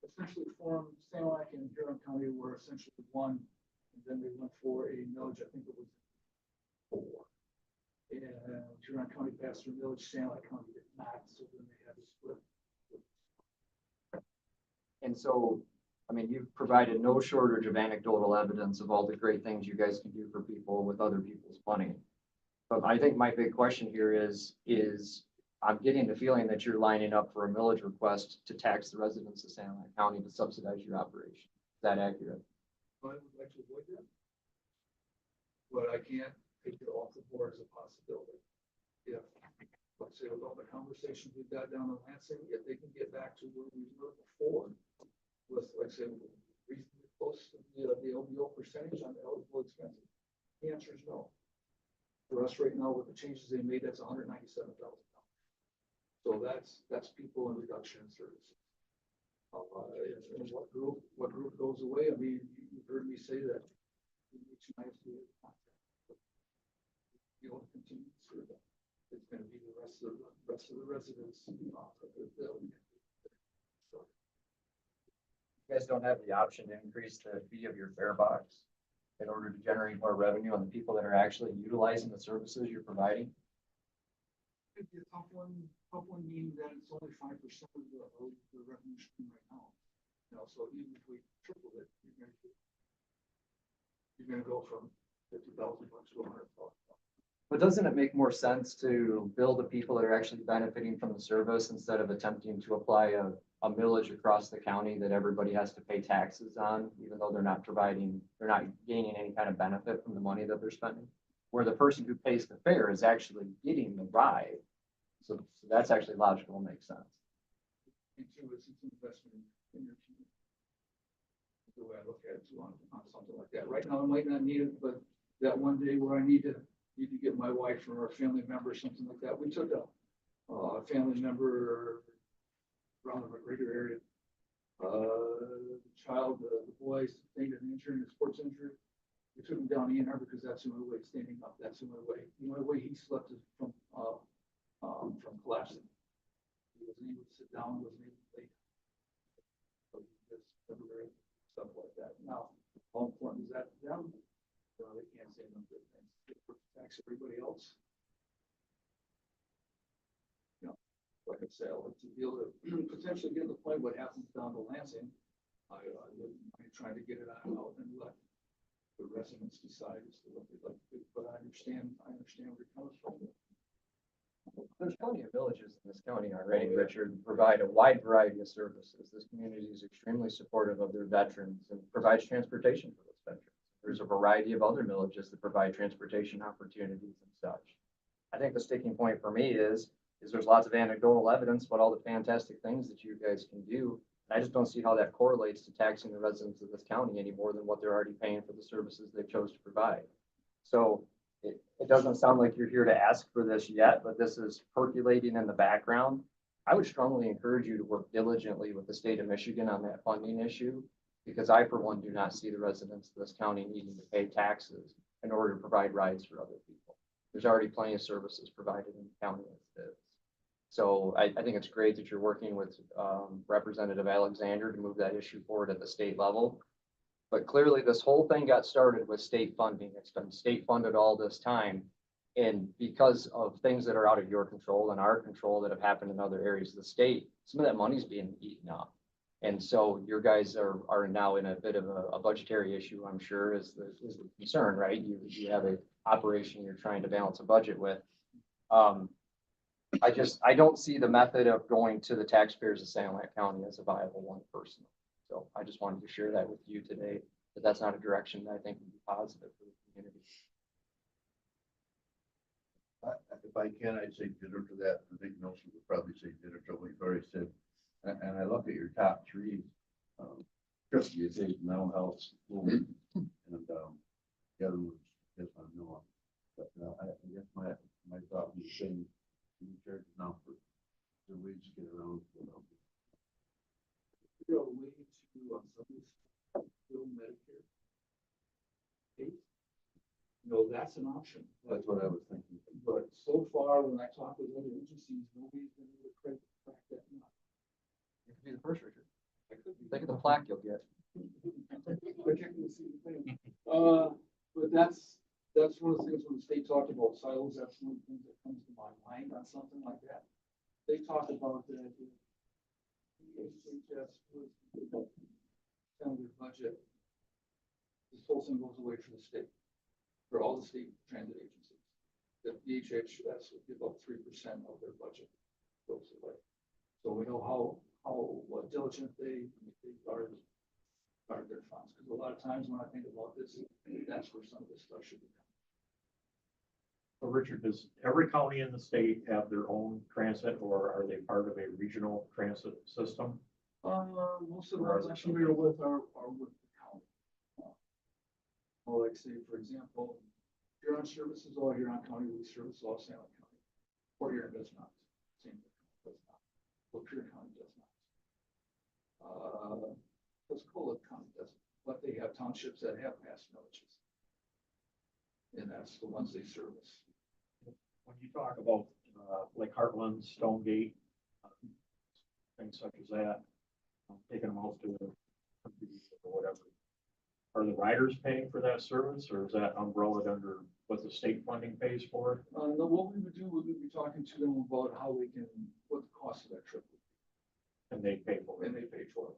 [SPEAKER 10] essentially formed, Sanilac and Huron County were essentially one, and then they went for a millage, I think it was 4. And Huron County passed through millage, Sanilac County did not, so then they had to split.
[SPEAKER 4] And so, I mean, you've provided no shortage of anecdotal evidence of all the great things you guys can do for people with other people's money. But I think my big question here is I'm getting the feeling that you're lining up for a millage request to tax the residents of Sanilac County to subsidize your operation. Is that accurate?
[SPEAKER 10] I would like to avoid that. But I can't take it off the board as a possibility. If, let's say, with all the conversations we've got down in Lansing, if they can get back to where we were before, with, like I said, reasonably close to the LBO percentage on the eligible expenses, the answer is no. For us right now, with the changes they made, that's $197,000. So that's people in reduction in services. And what group goes away? I mean, you've heard me say that. It's nice to be able to continue to serve them. It's going to be the rest of the residents.
[SPEAKER 4] You guys don't have the option to increase the fee of your fare box in order to generate more revenue on the people that are actually utilizing the services you're providing?
[SPEAKER 10] It'd be a tough one meaning that it's only 5% of the revenue stream right now. You know, so even if we triple it, you're gonna go from $50,000 to $100,000.
[SPEAKER 4] But doesn't it make more sense to bill the people that are actually benefiting from the service instead of attempting to apply a millage across the county that everybody has to pay taxes on, even though they're not gaining any kind of benefit from the money that they're spending? Where the person who pays the fare is actually getting the ride. So that's actually logical and makes sense.
[SPEAKER 10] And two, it's an investment in your community. The way I look at it too, on something like that. Right now, I might not need it, but that one day where I need to get my wife or a family member, something like that. We took a family member around the McGregor area. The child, the boy sustained an injury, a sports injury. We took him down Ian Harbor because that's the only way standing up. That's the only way. The only way he slept is from collapsing. He wasn't able to sit down, wasn't able to lay. So just temporary stuff like that. Now, how important is that to them? Well, they can't say no good things. It protects everybody else. You know, like I said, to be able to potentially get to the point what happens down to Lansing, I'm trying to get it out and let the residents decide as to what they'd like to do. But I understand where it comes from.
[SPEAKER 4] There's plenty of villages in this county already, Richard, provide a wide variety of services. This community is extremely supportive of their veterans and provides transportation for those veterans. There's a variety of other villages that provide transportation opportunities and such. I think the sticking point for me is there's lots of anecdotal evidence about all the fantastic things that you guys can do. I just don't see how that correlates to taxing the residents of this county any more than what they're already paying for the services they chose to provide. So it doesn't sound like you're here to ask for this yet, but this is percolating in the background. I would strongly encourage you to work diligently with the state of Michigan on that funding issue, because I, for one, do not see the residents of this county needing to pay taxes in order to provide rides for other people. There's already plenty of services provided in the county as it is. So I think it's great that you're working with Representative Alexander to move that issue forward at the state level. But clearly this whole thing got started with state funding. It's been state funded all this time. And because of things that are out of your control and our control that have happened in other areas of the state, some of that money's being eaten up. And so your guys are now in a bit of a budgetary issue, I'm sure, is the concern, right? You have an operation you're trying to balance a budget with. I don't see the method of going to the taxpayers of San Luis County as a viable one personally. So I just wanted to share that with you today, that that's not a direction that I think would be positive for the community.
[SPEAKER 3] If I can, I'd say dinner to that. I think Nelson would probably say dinner to what you've already said. And I look at your top three. You say mental health, school, and the other ones, yes, I know. But I guess my thought was saying, you charge now for the ways to get around.
[SPEAKER 10] Figure out a way to, some bill Medicare. Case. That's an option.
[SPEAKER 3] That's what I was thinking.
[SPEAKER 10] But so far, when I talk with other agencies, nobody's been able to crack that nut.
[SPEAKER 4] You could be the first, Richard. Think of the plaque you'll get.
[SPEAKER 10] But that's one of the things when the state talked about silos, that's one of the things that comes to my mind on something like that. They talk about that. The HHS was kind of their budget. This whole thing goes away for the state, for all the state transit agencies. The HHS would give up 3% of their budget goes away. So we know what diligent they guard their funds, because a lot of times when I think about this, that's where some of this stuff should be done.
[SPEAKER 6] So Richard, does every county in the state have their own transit, or are they part of a regional transit system?
[SPEAKER 10] Most of the ones I'm familiar with are with the county. Or like say, for example, Huron Services, all Huron County, we service all San Luis County. Port Huron does not. Same thing, does not. Lapeer County does not. Pensacola County doesn't, but they have townships that have past villages. And that's the ones they service.
[SPEAKER 6] When you talk about like Heartland, Stonegate, things such as that, taking them out to or whatever, are the riders paying for that service, or is that umbrellaed under what the state funding pays for?
[SPEAKER 10] No, what we would do, we would be talking to them about how we can, what the cost of that trip would
[SPEAKER 6] And they pay for
[SPEAKER 10] be,
[SPEAKER 6] it?
[SPEAKER 10] and they pay for it.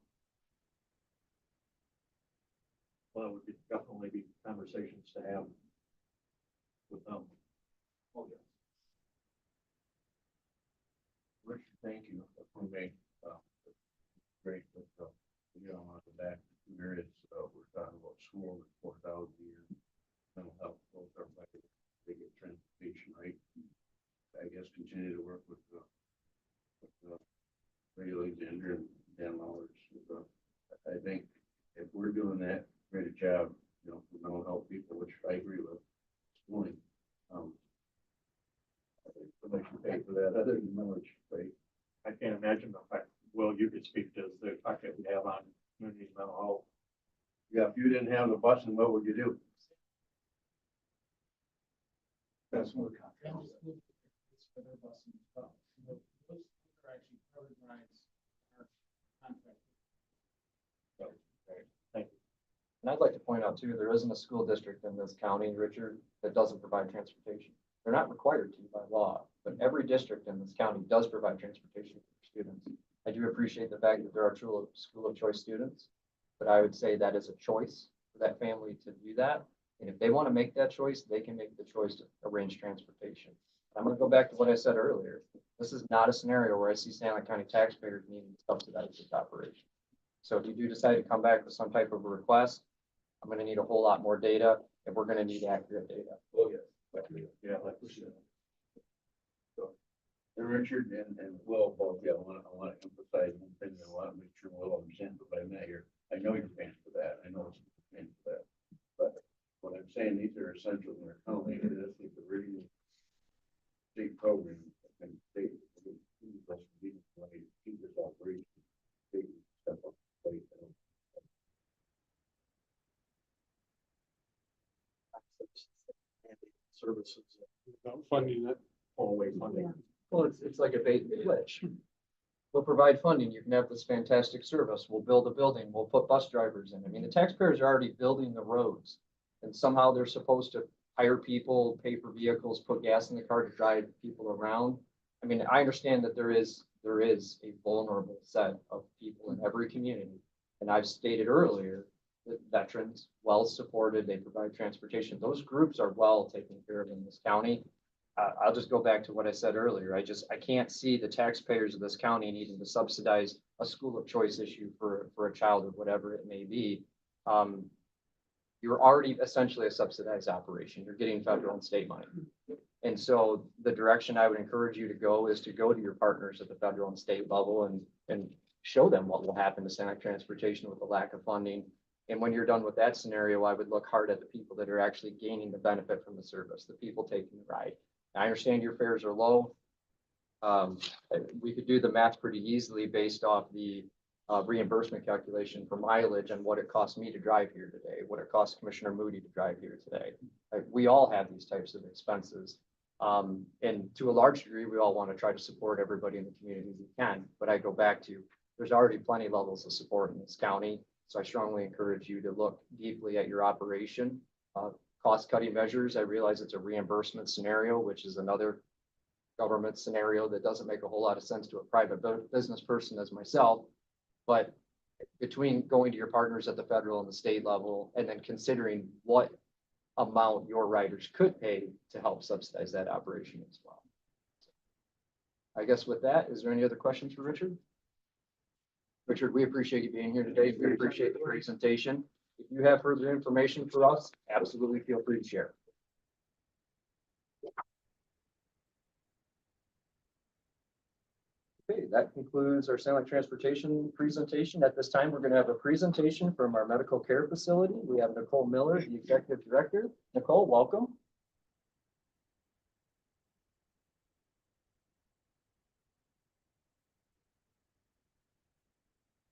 [SPEAKER 6] Well, it would definitely be conversations to have with them.
[SPEAKER 10] Oh, yeah.
[SPEAKER 3] Richard, thank you for me. Great, but on the back areas, we're talking about school, 4,000 a year, mental health, both are like they get transportation, right? I guess continue to work with Ray Alexander and Dan Lawrence. I think if we're doing that, great a job, for mental health people, which I agree with. Schooling, I think somebody should pay for that other than millage, right?
[SPEAKER 6] I can't imagine the fact, well, you could speak to the effect that we have on community mental health.
[SPEAKER 3] Yeah, if you didn't have the busing, what would you do?
[SPEAKER 10] That's one of the contracts.
[SPEAKER 4] And I'd like to point out too, there isn't a school district in this county, Richard, that doesn't provide transportation. They're not required to by law, but every district in this county does provide transportation for students. I do appreciate the fact that there are true school of choice students, but I would say that is a choice for that family to do that. And if they want to make that choice, they can make the choice to arrange transportation. I'm going to go back to what I said earlier. This is not a scenario where I see San Luis County taxpayers needing to subsidize this operation. So if you do decide to come back with some type of a request, I'm going to need a whole lot more data, and we're going to need accurate data.
[SPEAKER 3] Oh, yeah.
[SPEAKER 6] Yeah, like we should.
[SPEAKER 3] And Richard and Will both, I want to emphasize one thing, I want to make sure Will understands what I meant here. I know you're paying for that, I know it's paying for that, but what I'm saying, these are essential in our county, and this is the really state program, and state, keep this operation, state step up, plate.
[SPEAKER 6] Services,
[SPEAKER 8] Without funding it.
[SPEAKER 6] pull away funding.
[SPEAKER 4] Well, it's like a bait and switch. We'll provide funding. You can have this fantastic service. We'll build a building. We'll put bus drivers in. I mean, the taxpayers are already building the roads. And somehow they're supposed to hire people, pay for vehicles, put gas in the car to drive people around. I mean, I understand that there is a vulnerable set of people in every community. And I've stated earlier that veterans, well supported, they provide transportation. Those groups are well taken care of in this county. I'll just go back to what I said earlier. I can't see the taxpayers of this county needing to subsidize a school of choice issue for a child or whatever it may be. You're already essentially a subsidized operation. You're getting federal and state money. And so the direction I would encourage you to go is to go to your partners at the federal and state level and show them what will happen to Sonic Transportation with the lack of funding. And when you're done with that scenario, I would look hard at the people that are actually gaining the benefit from the service, the people taking the ride. I understand your fares are low. We could do the math pretty easily based off the reimbursement calculation for mileage and what it costs me to drive here today, what it costs Commissioner Moody to drive here today. We all have these types of expenses. And to a large degree, we all want to try to support everybody in the community we can. But I go back to, there's already plenty levels of support in this county. So I strongly encourage you to look deeply at your operation. Cost-cutting measures, I realize it's a reimbursement scenario, which is another government scenario that doesn't make a whole lot of sense to a private business person as myself. But between going to your partners at the federal and the state level, and then considering what amount your riders could pay to help subsidize that operation as well. I guess with that, is there any other questions for Richard? Richard, we appreciate you being here today. We appreciate the presentation. If you have further information for us, absolutely feel free to share. Okay, that concludes our Sonic Transportation presentation. At this time, we're going to have a presentation from our medical care facility. We have Nicole Miller, the executive director. Nicole, welcome.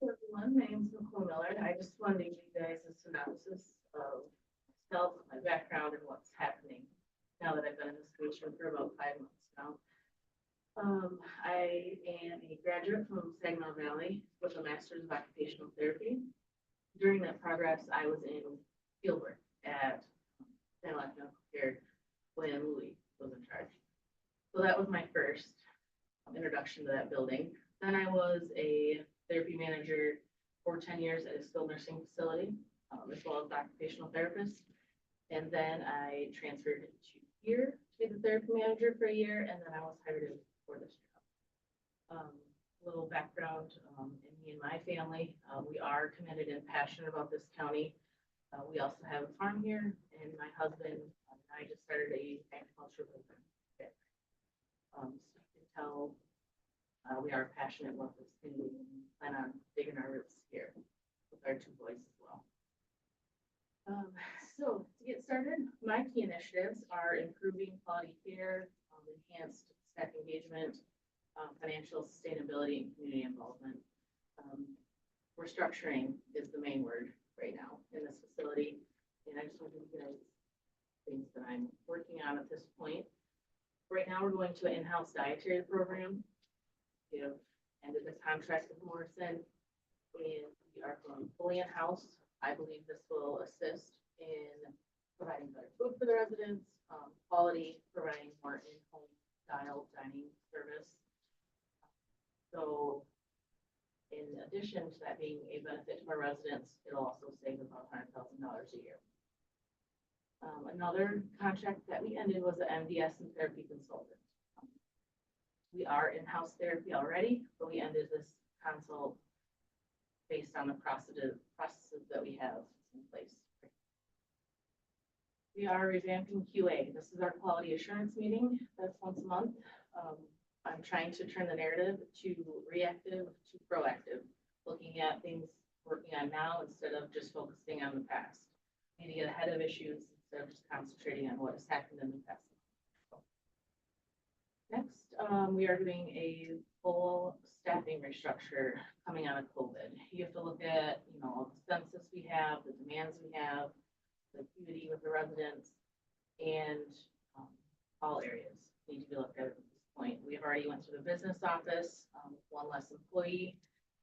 [SPEAKER 11] Hello, everyone. My name is Nicole Miller. I just wanted to give you guys a synopsis of myself, my background, and what's happening now that I've been in this position for about 5 months now. I am a graduate from Saginaw Valley with a master's of occupational therapy. During that progress, I was in fieldwork at San Life Medical Care when Louis was in charge. So that was my first introduction to that building. Then I was a therapy manager for 10 years at a skilled nursing facility, as well as occupational therapist. And then I transferred to here to be the therapy manager for a year, and then I was hired in for this job. Little background in me and my family. We are committed and passionate about this county. We also have a farm here, and my husband and I just started a agriculture program. So you can tell we are passionate about this community and plan on digging our roots here with our 2 boys as well. So to get started, my key initiatives are improving quality care, enhanced staff engagement, financial sustainability, and community involvement. Restructuring is the main word right now in this facility. And I just want to give you guys things that I'm working on at this point. Right now, we're going to an in-house dietary program. We have ended the contract with Morrison, and we are going fully in-house. I believe this will assist in providing better food for the residents, quality, providing more in-home style dining service. So in addition to that being a benefit to our residents, it'll also save about $100,000 a year. Another contract that we ended was the MDS and therapy consultant. We are in-house therapy already, but we ended this consult based on the processes that we have in place. We are revamping QA. This is our quality assurance meeting. That's once a month. I'm trying to turn the narrative to reactive to proactive, looking at things working on now instead of just focusing on the past. We need to get ahead of issues instead of just concentrating on what has happened in the past. Next, we are doing a full staffing restructure coming out of COVID. You have to look at, all the census we have, the demands we have, the acuity with the residents, and all areas need to be looked at this point. We have already went through the business office, one less employee,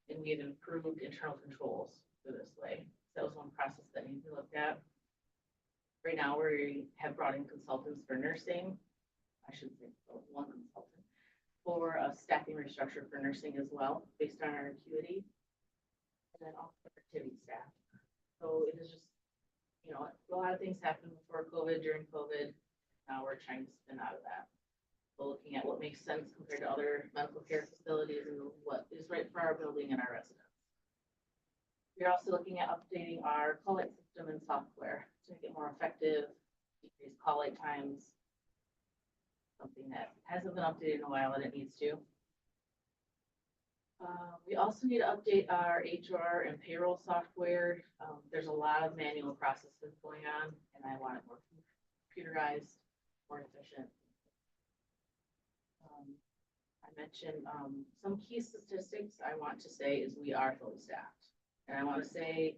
[SPEAKER 11] and we have improved internal controls for this way. So that was one process that needs to be looked at. Right now, we have brought in consultants for nursing. I should say one consultant for a staffing restructure for nursing as well, based on our acuity, and then also activity staff. So it is just, a lot of things happened before COVID, during COVID. Now we're trying to spin out of that. So looking at what makes sense compared to other medical care facilities and what is right for our building and our residents. We're also looking at updating our call light system and software to make it more effective, decrease call light times. Something that hasn't been updated in a while and it needs to. We also need to update our HR and payroll software. There's a lot of manual processes going on and I want it more computerized, more efficient. I mentioned some key statistics I want to say is we are fully staffed. And I want to say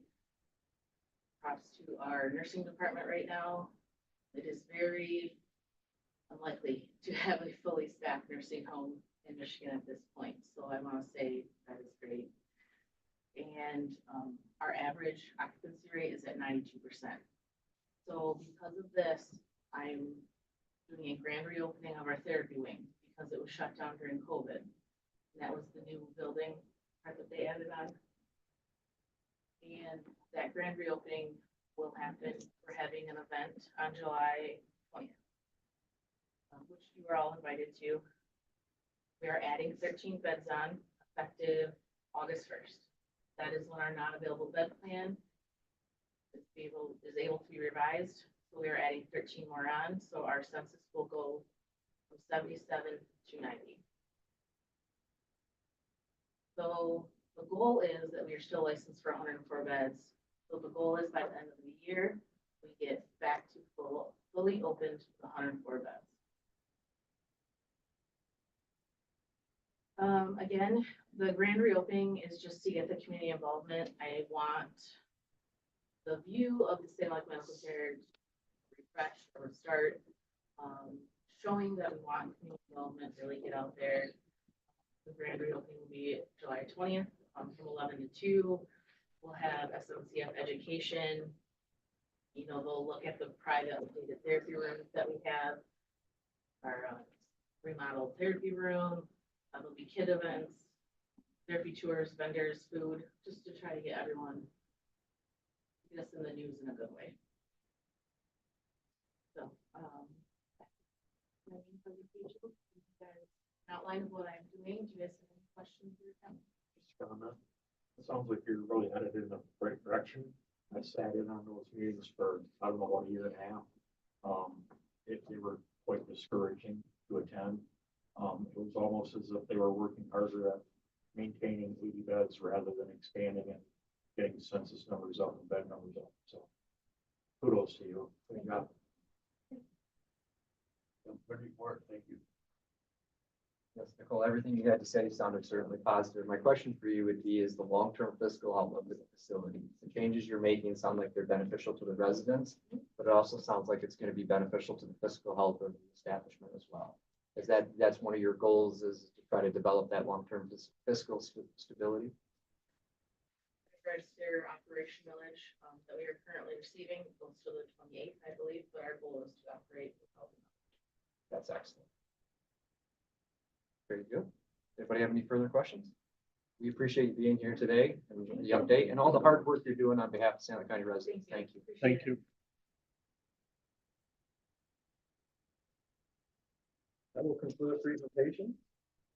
[SPEAKER 11] props to our nursing department right now. It is very unlikely to have a fully staffed nursing home in Michigan at this point. So I want to say that is great. And our average occupancy rate is at 92%. So because of this, I'm doing a grand reopening of our therapy wing because it was shut down during COVID. And that was the new building part that they added on. And that grand reopening will happen. We're having an event on July 20th. Which you are all invited to. We are adding 13 beds on effective August 1st. That is when our non-available bed plan is able to be revised. So we are adding 13 more on. So our census will go from 77 to 90. So the goal is that we are still licensed for 104 beds. So the goal is by the end of the year, we get back to fully opened 104 beds. Again, the grand reopening is just to get the community involvement. I want the view of the St. Mike Medical Care refresh or start, showing that we want community involvement, really get out there. The grand reopening will be July 20th from 11 to 2. We'll have SMCF education. You know, they'll look at the private updated therapy rooms that we have, our remodeled therapy room. There'll be kid events, therapy tours, vendors, food, just to try to get everyone, get us in the news in a good way. So, outline of what I'm doing. Do you guys have any questions or comments?
[SPEAKER 6] Just a comment. It sounds like you're really headed in the right direction. I sat in on those meetings for, I don't know, about a year and a half. They were quite discouraging to attend. It was almost as if they were working harder at maintaining 80 beds rather than expanding and getting census numbers up and bed numbers up. So kudos to you. Good job. Good report. Thank you.
[SPEAKER 4] Yes, Nicole, everything you had to say sounded certainly positive. My question for you would be, is the long-term fiscal outlook of the facility? The changes you're making sound like they're beneficial to the residents, but it also sounds like it's going to be beneficial to the fiscal health of the establishment as well. Is that's one of your goals, is to try to develop that long-term fiscal stability?
[SPEAKER 11] In regards to your operation millage that we are currently receiving, goes to the 28th, I believe, but our goal is to operate without the millage.
[SPEAKER 4] That's excellent. Very good. Anybody have any further questions? We appreciate you being here today and the update and all the hard work you're doing on behalf of Santa County residents. Thank you.
[SPEAKER 11] Appreciate it.
[SPEAKER 4] That will conclude the presentation.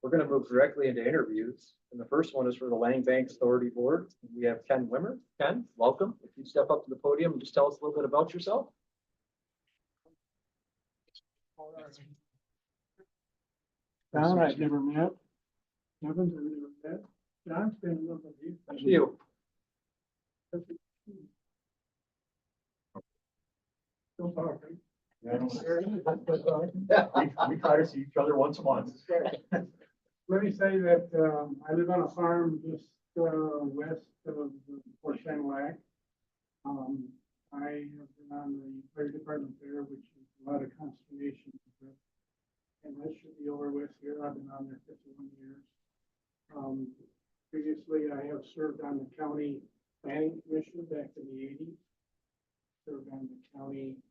[SPEAKER 4] We're going to move directly into interviews. And the first one is for the Lang Bank Authority Board. We have Ken Wimmer. Ken, welcome. If you step up to the podium and just tell us a little bit about yourself.
[SPEAKER 10] Don, I've never met. Evans, I've never met. John's been a little bit.
[SPEAKER 4] Thank you.
[SPEAKER 10] Don't talk, right?
[SPEAKER 6] We try to see each other once a month.
[SPEAKER 10] Let me say that I live on a farm just west of Fort Sanilac. I have been on the fire department there, which is a lot of consternation. And that should be over with here. I've been on there 51 years. Previously, I have served on the county planning commission back in the 80s. Served on the county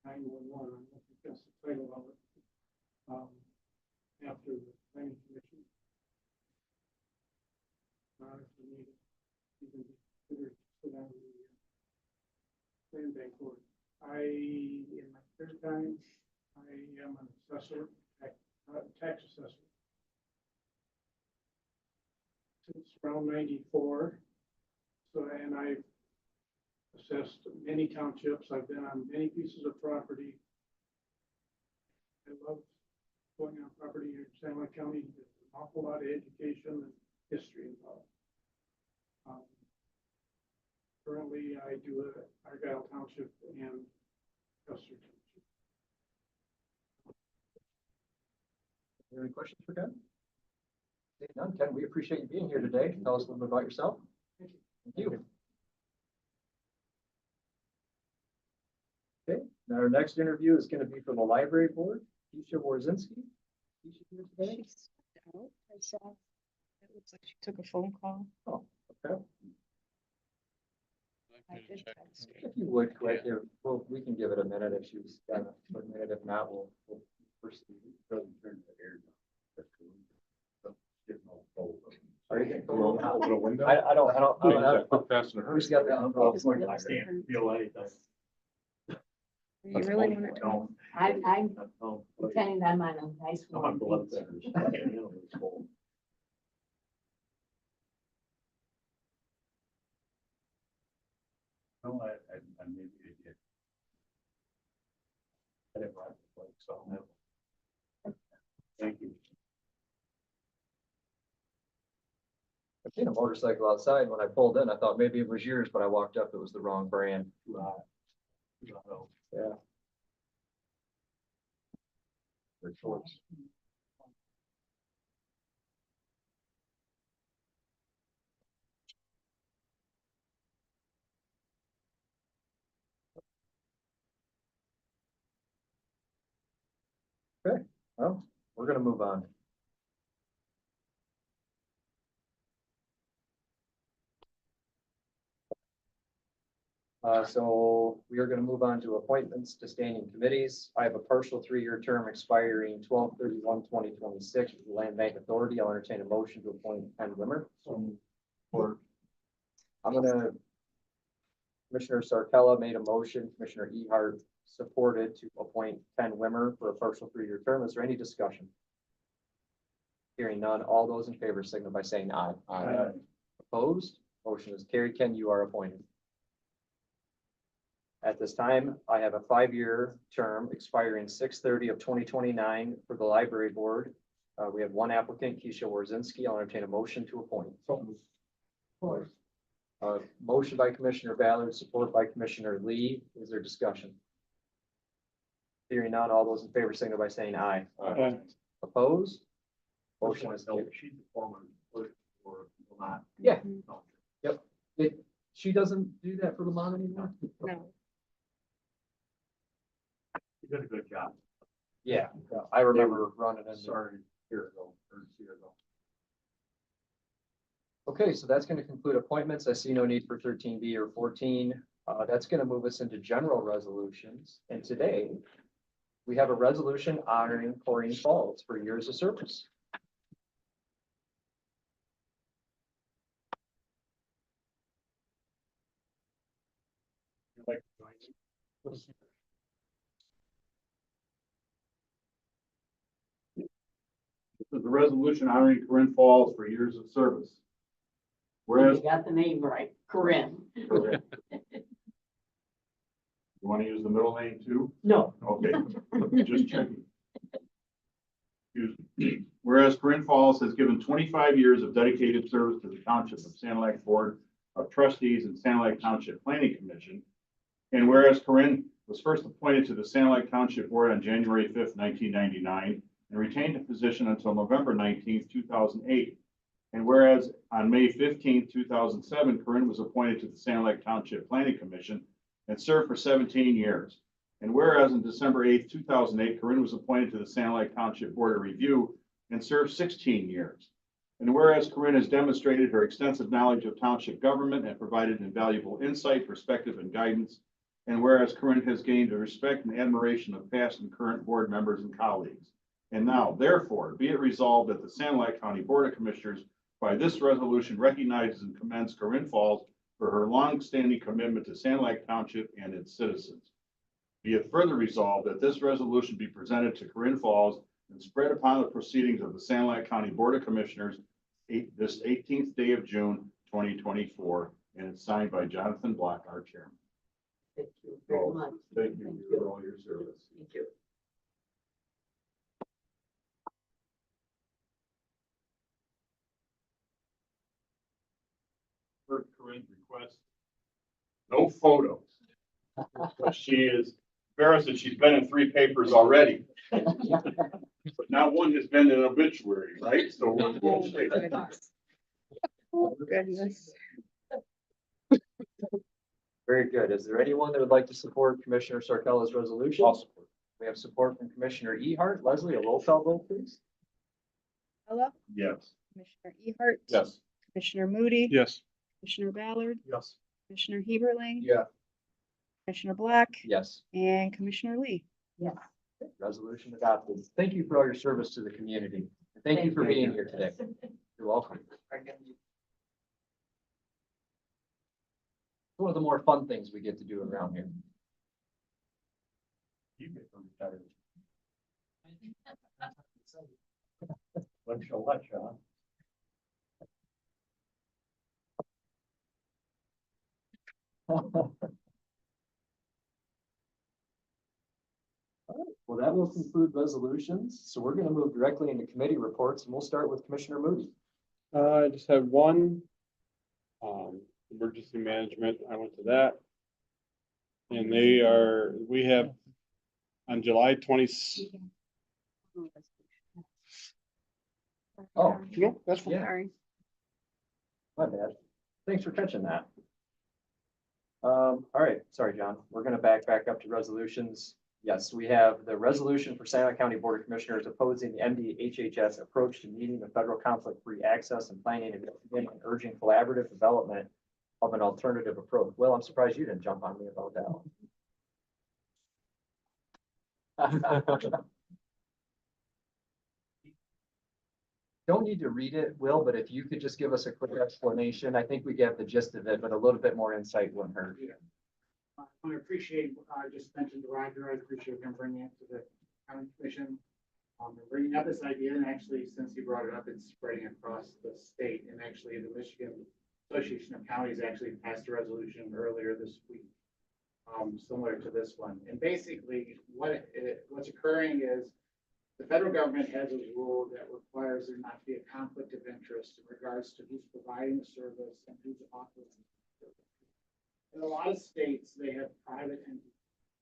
[SPEAKER 10] 911. I think that's the title of it. After the planning commission. If you need it, you can consider to sit on the land bank board. In my 30 part-time. I am an assessor, tax assessor. Since around 94. So, and I've assessed many townships. I've been on many pieces of property. I love going on property in San Luis County. There's an awful lot of education and history involved. Currently, I do Argyle Township and Custer Township.
[SPEAKER 4] Any questions for Ken? Seeing none, Ken, we appreciate you being here today. Tell us a little bit about yourself. Thank you. Okay, now our next interview is going to be for the library board. Keisha Warzinski. Keisha here today.
[SPEAKER 1] She stepped out. I saw, it looks like she took a phone call.
[SPEAKER 4] Oh, okay.
[SPEAKER 1] I did text her.
[SPEAKER 4] If you would, quick, well, we can give it a minute if she's got a minute. If not, we'll proceed. Are you getting cold?
[SPEAKER 5] Open a window.
[SPEAKER 4] I don't.
[SPEAKER 5] Fasten her.
[SPEAKER 4] Who's got the envelope?
[SPEAKER 1] Just one last thing.
[SPEAKER 6] Feel anything.
[SPEAKER 1] You really want it to?
[SPEAKER 2] I'm depending on my nice
[SPEAKER 6] I'm on
[SPEAKER 2] one.
[SPEAKER 6] blood thinners. I can't handle this cold.
[SPEAKER 5] No, I maybe did.
[SPEAKER 6] I didn't ride the bike, so I'll have- Thank you.
[SPEAKER 4] I've seen a motorcycle outside. When I pulled in, I thought maybe it was yours, but I walked up, it was the wrong brand.
[SPEAKER 6] Too hot. Too hot.
[SPEAKER 4] Yeah. They're shorts. Okay, well, we're gonna move on. So we are gonna move on to appointments to standing committees. I have a partial 3-year term expiring 12/31/2026 with the Land Bank Authority. I'll entertain a motion to appoint Ken Wimmer. Or I'm gonna, Commissioner Sartella made a motion, Commissioner Ehart supported to appoint Ken Wimmer for a partial 3-year term. Is there any discussion? Hearing none, all those in favor signal by saying aye.
[SPEAKER 6] Aye.
[SPEAKER 4] Opposed? Motion is carried. Ken, you are appointed. At this time, I have a 5-year term expiring 6/30/2029 for the library board. We have one applicant, Keisha Warzinski. I'll entertain a motion to appoint. Motion by Commissioner Ballard, support by Commissioner Lee. Is there discussion? Hearing none, all those in favor signal by saying aye.
[SPEAKER 8] Aye.
[SPEAKER 4] Opposed? Motion is carried.
[SPEAKER 6] She's the former clerk or not.
[SPEAKER 4] Yeah.
[SPEAKER 1] Mhm.
[SPEAKER 4] She doesn't do that for Lamont anymore?
[SPEAKER 1] No.
[SPEAKER 6] She did a good job.
[SPEAKER 4] Yeah, I remember running in.
[SPEAKER 6] Sorry, here ago, or 2 years ago.
[SPEAKER 4] Okay, so that's going to conclude appointments. I see no need for 13B or 14. That's going to move us into general resolutions. And today, we have a resolution honoring Corrine Falls for years of service.
[SPEAKER 6] You like to join me?
[SPEAKER 5] This is a resolution honoring Corinne Falls for years of service. Whereas,
[SPEAKER 2] You got the name right, Corinne.
[SPEAKER 5] you want to use the middle name too?
[SPEAKER 2] No.
[SPEAKER 5] Okay, just checking. Excuse me. Whereas Corinne Falls has given 25 years of dedicated service to the Township of Sand Lake Board of Trustees and Sand Lake Township Planning Commission. And whereas Corinne was first appointed to the Sand Lake Township Board on January 5th, 1999, and retained the position until November 19th, 2008. And whereas on May 15th, 2007, Corinne was appointed to the Sand Lake Township Planning Commission and served for 17 years. And whereas on December 8th, 2008, Corinne was appointed to the Sand Lake Township Board of Review and served 16 years. And whereas Corinne has demonstrated her extensive knowledge of township government and provided invaluable insight, perspective, and guidance. And whereas Corinne has gained the respect and admiration of past and current board members and colleagues. And now, therefore, be it resolved that the Sand Lake County Board of Commissioners by this resolution recognizes and commends Corinne Falls for her longstanding commitment to Sand Lake Township and its citizens. Be it further resolved that this resolution be presented to Corinne Falls and spread upon the proceedings of the Sanilac County Board of Commissioners this 18th day of June, 2024, and it's signed by Jonathan Block, our chairman.
[SPEAKER 2] Thank you very much.
[SPEAKER 5] Thank you for all your service.
[SPEAKER 2] Thank you.
[SPEAKER 6] Per Corinne's request. No photos. But she is embarrassed that she's been in 3 papers already. But not one has been an obituary, right? So we're in good shape.
[SPEAKER 1] Oh, goodness.
[SPEAKER 4] Very good. Is there anyone that would like to support Commissioner Sarkella's resolution?
[SPEAKER 6] I'll support.
[SPEAKER 4] We have support from Commissioner Ehart. Leslie, a roll call vote, please.
[SPEAKER 1] Hello,
[SPEAKER 6] Yes.
[SPEAKER 1] Commissioner Ehart.
[SPEAKER 6] Yes.
[SPEAKER 1] Commissioner Moody.
[SPEAKER 8] Yes.
[SPEAKER 1] Commissioner Ballard,
[SPEAKER 6] Yes.
[SPEAKER 1] Commissioner Heberling.
[SPEAKER 6] Yeah.
[SPEAKER 1] Commissioner Black
[SPEAKER 4] Yes.
[SPEAKER 1] and Commissioner Lee.
[SPEAKER 2] Yes.
[SPEAKER 4] Resolution adopted. Thank you for all your service to the community. Thank you for being here today. You're welcome. One of the more fun things we get to do around here.
[SPEAKER 6] You get from retired. Let you let you, huh?
[SPEAKER 4] Well, that will conclude resolutions. So we're going to move directly into committee reports and we'll start with Commissioner Moody.
[SPEAKER 8] I just had one, emergency management. I went to that. And we have on July 20.
[SPEAKER 4] Oh,
[SPEAKER 8] No, that's fine.
[SPEAKER 4] yeah,
[SPEAKER 1] Sorry.
[SPEAKER 4] my bad. Thanks for catching that. All right, sorry, John. We're going to back up to resolutions. Yes, we have the resolution for Sanilac County Board of Commissioners opposing the MDHHS approach to meeting the federal conflict-free access and planning and urging collaborative development of an alternative approach. Well, I'm surprised you didn't jump on me about that. Don't need to read it, Will, but if you could just give us a quick explanation, I think we get the gist of it, but a little bit more insight wouldn't hurt.
[SPEAKER 12] I appreciate, I just mentioned to Roger, I appreciate him bringing it to the county commission. And bringing up this idea, and actually, since he brought it up, it's spreading across the state, and actually the Michigan Association of Counties actually passed a resolution earlier this week, similar to this one. And basically, what's occurring is the federal government has a rule that requires there not to be a conflict of interest in regards to who's providing the service and who's authorizing the service. In a lot of states, they have private and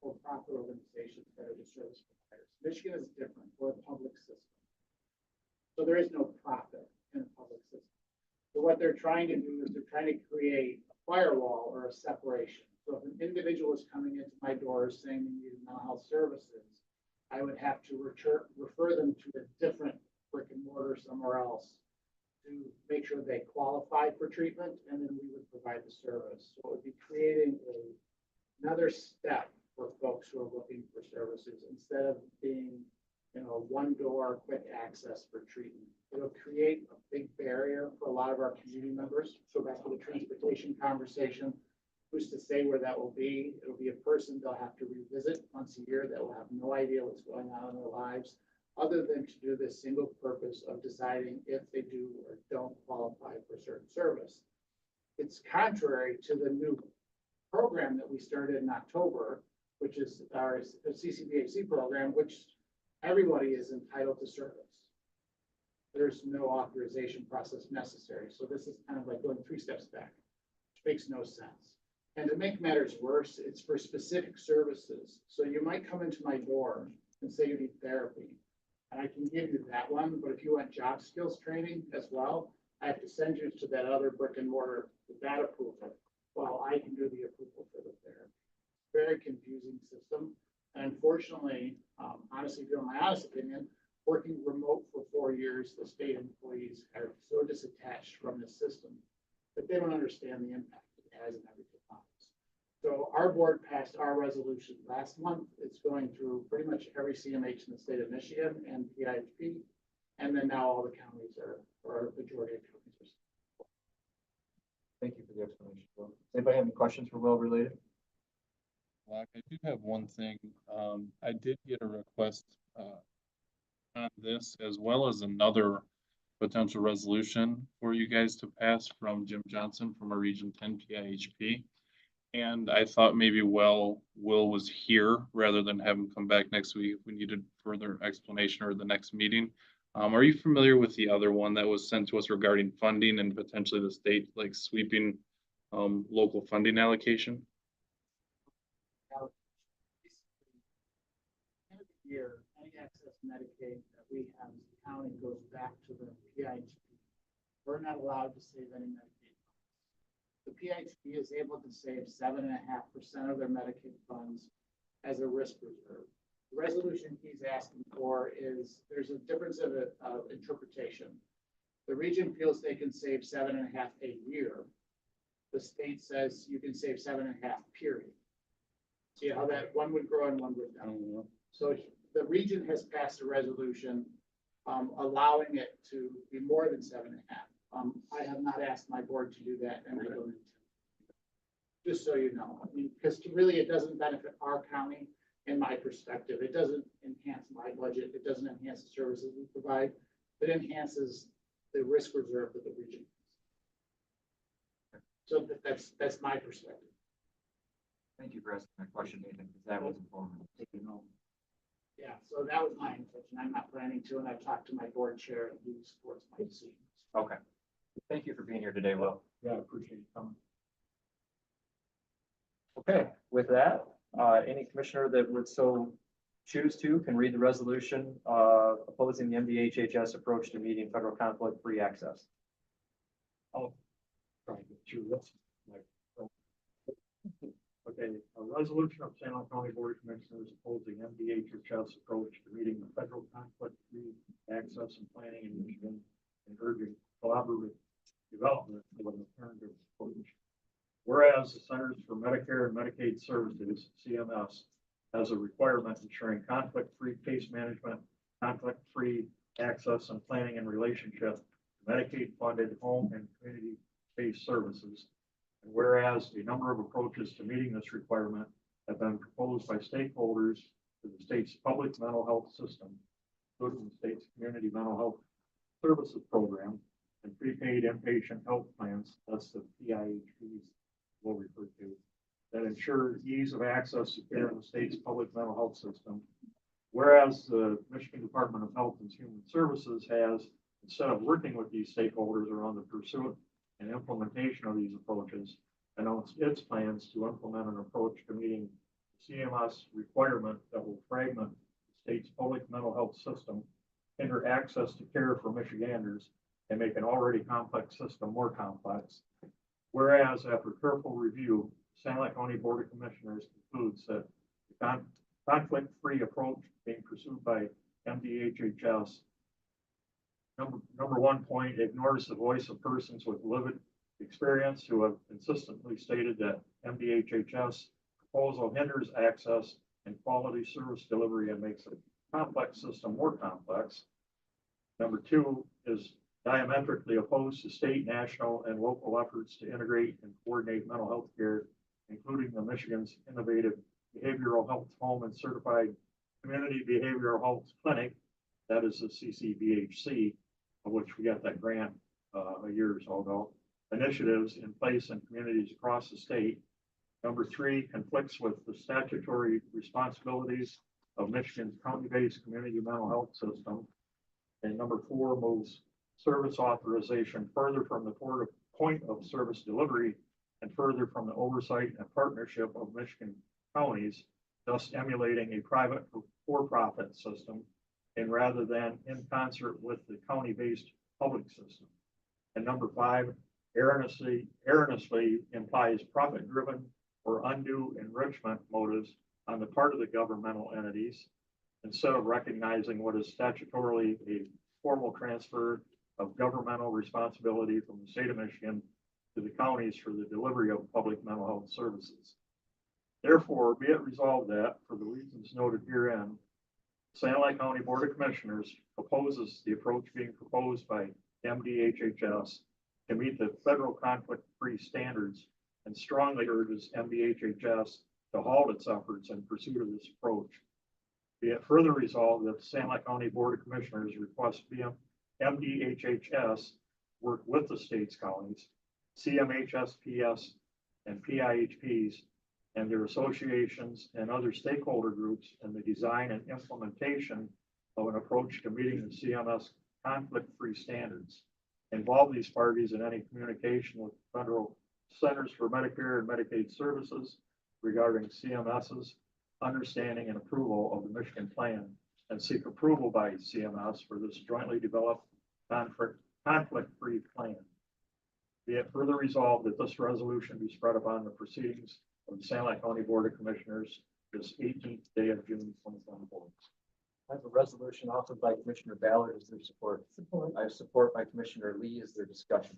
[SPEAKER 12] for-profit organizations that are the service providers. Michigan is different. We're a public system. So there is no profit in a public system. So what they're trying to do is they're trying to create a firewall or a separation. So if an individual is coming into my door saying they need mental health services, I would have to refer them to a different brick and mortar somewhere else to make sure they qualify for treatment, and then we would provide the service. So it would be creating another step for folks who are looking for services instead of being, one door, quick access for treatment. It'll create a big barrier for a lot of our community members. So back to the transportation conversation, who's to say where that will be? It'll be a person they'll have to revisit once a year that will have no idea what's going on in their lives, other than to do this single purpose of deciding if they do or don't qualify for a certain service. It's contrary to the new program that we started in October, which is our CCBHC program, which everybody is entitled to service. There's no authorization process necessary. So this is kind of like going 3 steps back, which makes no sense. And to make matters worse, it's for specific services. So you might come into my door and say you need therapy. And I can give you that one, but if you want job skills training as well, I have to send you to that other brick and mortar with that approval, while I can do the approval for the therapy. Very confusing system. And unfortunately, honestly, if you want my honest opinion, working remote for 4 years, the state employees are so disattached from the system that they don't understand the impact it has in everyday lives. So our board passed our resolution last month. It's going through pretty much every CMH in the state of Michigan and PIHP. And then now all the counties or a majority of counties are.
[SPEAKER 4] Thank you for the explanation, Will. Anybody have any questions for Will related?
[SPEAKER 9] Block. I do have one thing. I did get a request, on this as well as another potential resolution for you guys to pass from Jim Johnson from our Region 10 PIHP. And I thought maybe Will was here rather than have him come back next week if we needed further explanation or the next meeting. Are you familiar with the other one that was sent to us regarding funding and potentially the state like sweeping local funding allocation?
[SPEAKER 12] End of the year, any excess Medicaid that we have as a county goes back to the PIHP. We're not allowed to save any Medicaid. The PIHP is able to save 7.5% of their Medicaid funds as a risk reserve. The resolution he's asking for is, there's a difference of interpretation. The region feels they can save 7.5 a year. The state says you can save 7.5, period. See how that one would grow and one would down. So the region has passed a resolution allowing it to be more than 7.5. I have not asked my board to do that, and I don't intend. Just so you know, I mean, because really it doesn't benefit our county, in my perspective. It doesn't enhance my budget. It doesn't enhance the services we provide. It enhances the risk reserve of the region. So that's my perspective.
[SPEAKER 4] Thank you for asking that question, Nathan, because that was important.
[SPEAKER 12] Yeah, so that was my intention. I'm not planning to, and I've talked to my board chair, and he supports my decision.
[SPEAKER 4] Okay. Thank you for being here today, Will.
[SPEAKER 6] Yeah, I appreciate you coming.
[SPEAKER 4] Okay, with that, any commissioner that would so choose to can read the resolution opposing the MDHHS approach to meeting federal conflict-free access.
[SPEAKER 6] I'll try to get through this. Okay, a resolution of San Luis County Board of Commissioners opposing MDHHS approach to meeting the federal conflict-free access and planning in Michigan and urging collaborative development of an alternative approach. Whereas the Centers for Medicare and Medicaid Services, CMS, has a requirement ensuring conflict-free case management, conflict-free access and planning and relationship to Medicaid-funded home and community-based services. And whereas a number of approaches to meeting this requirement have been proposed by stakeholders to the state's public mental health system, including the state's community mental health services program and prepaid inpatient health plans, that's the PIHPs we'll refer to, that ensure ease of access to care in the state's public mental health system. Whereas the Michigan Department of Health and Human Services has, instead of working with these stakeholders around the pursuit and implementation of these approaches, announced its plans to implement an approach to meeting the CMS requirement that will fragment the state's public mental health system, hinder access to care for Michiganders, and make an already complex system more complex. Whereas after careful review, San Luis County Board of Commissioners concludes that the conflict-free approach being pursued by MDHHS, number one point, ignores the voice of persons with lived experience who have consistently stated that MDHHS proposal hinders access and quality service delivery and makes a complex system more complex. Number two is diametrically opposed to state, national, and local efforts to integrate and coordinate mental health care, including the Michigan's innovative behavioral health home and certified community behavioral health clinic, that is the CCBHC, of which we got that grant a year or so ago, initiatives in place in communities across the state. Number three, conflicts with the statutory responsibilities of Michigan's county-based community mental health system. And number four, moves service authorization further from the point of service delivery and further from the oversight and partnership of Michigan counties, thus emulating a private for-profit system, and rather than in concert with the county-based public system. And number five, erroneously implies profit-driven or undue enrichment motives on the part of the governmental entities, instead of recognizing what is statutorily a formal transfer of governmental responsibility from the state of Michigan to the counties for the delivery of public mental health services. Therefore, be it resolved that, for the reasons noted herein, San Luis County Board of Commissioners opposes the approach being proposed by MDHHS to meet the federal conflict-free standards and strongly urges MDHHS to halt its efforts in pursuit of this approach. Be it further resolved that the Sanilac County Board of Commissioners request MDHHS work with the state's counties, CMHSPS, and PIHPs, and their associations and other stakeholder groups in the design and implementation of an approach to meeting the CMS conflict-free standards. Involve these parties in any communication with federal Centers for Medicare and Medicaid Services regarding CMS's understanding and approval of the Michigan plan, and seek approval by CMS for this jointly developed conflict-free plan. Be it further resolved that this resolution be spread upon the proceedings of the Sanilac County Board of Commissioners this 18th day of June 2024.
[SPEAKER 4] I have a resolution offered by Commissioner Ballard. Is there support?
[SPEAKER 2] Support.
[SPEAKER 4] I have support by Commissioner Lee. Is there discussion?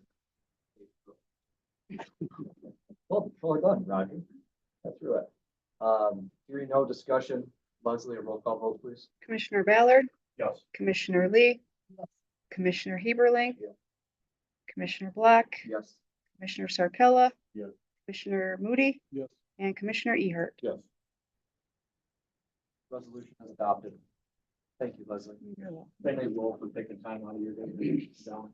[SPEAKER 4] Well, before we're done, Roger. Got through it. Hearing no discussion, Leslie, a roll call vote, please.
[SPEAKER 1] Commissioner Ballard,
[SPEAKER 6] Yes.
[SPEAKER 1] Commissioner Lee,
[SPEAKER 2] Yes.
[SPEAKER 1] Commissioner Heberling,
[SPEAKER 4] Yeah.
[SPEAKER 1] Commissioner Block,
[SPEAKER 4] Yes.
[SPEAKER 1] Commissioner Sarpella,
[SPEAKER 6] Yes.
[SPEAKER 1] Commissioner Moody,
[SPEAKER 8] Yes.
[SPEAKER 1] and Commissioner Ehert.
[SPEAKER 6] Yes.
[SPEAKER 4] Resolution is adopted. Thank you, Leslie. Thank you, Will, for taking time out of your day to sit down.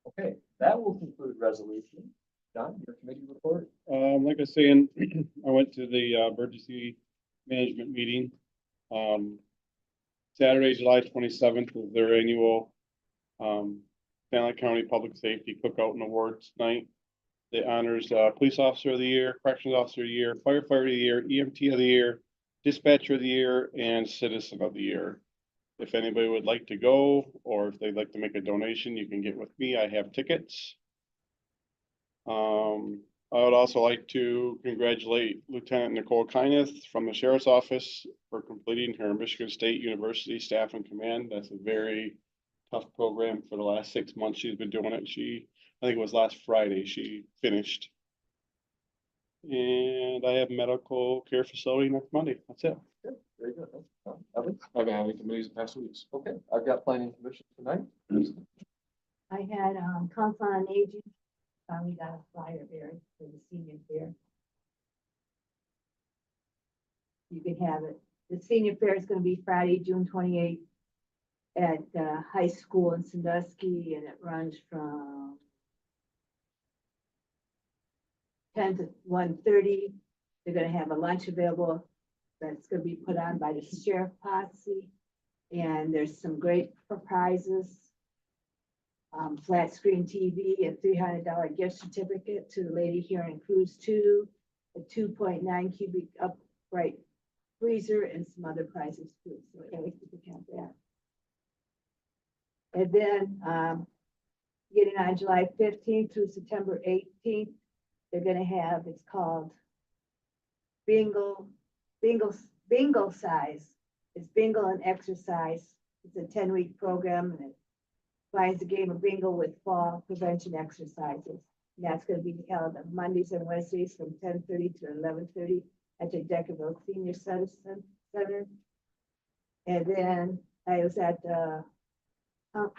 [SPEAKER 4] Okay, that will conclude resolution. John, your committee report?
[SPEAKER 8] Like I was saying, I went to the emergency management meeting. Saturday, July 27th is their annual Sanilac County Public Safety Cookout and Awards night. It honors Police Officer of the Year, Corrections Officer of the Year, Firefighter of the Year, EMT of the Year, Dispatcher of the Year, and Citizen of the Year. If anybody would like to go, or if they'd like to make a donation, you can get with me. I have tickets. I would also like to congratulate Lieutenant Nicole Kyneth from the Sheriff's Office for completing her Michigan State University Staff and Command. That's a very tough program. For the last 6 months, she's been doing it. I think it was last Friday, she finished. And I have medical care facility next Monday. That's it.
[SPEAKER 4] Good, very good. Evan?
[SPEAKER 8] I've been having committees the past weeks.
[SPEAKER 4] Okay, I've got planning commission tonight.
[SPEAKER 2] I had, Council on Aging, finally got a flyer there for the senior fair. You can have it. The senior fair is gonna be Friday, June 28th at the high school in Sandusky, and it runs from 10 to 1:30. They're gonna have a lunch available that's gonna be put on by the sheriff posse. And there's some great prizes. Flat screen TV, a $300 gift certificate to the Lady Hearing Cruise 2, a 2.9 cubic upright freezer, and some other prizes too. So anyway, you can have that. And then, getting on July 15th through September 18th, they're gonna have, it's called bingo size. It's bingo and exercise. It's a 10-week program, and it combines the game of bingo with fall prevention exercises. And that's gonna be held on Mondays and Wednesdays from 10:30 to 11:30 at the Deckerville Senior Citizen Center. And then I was at the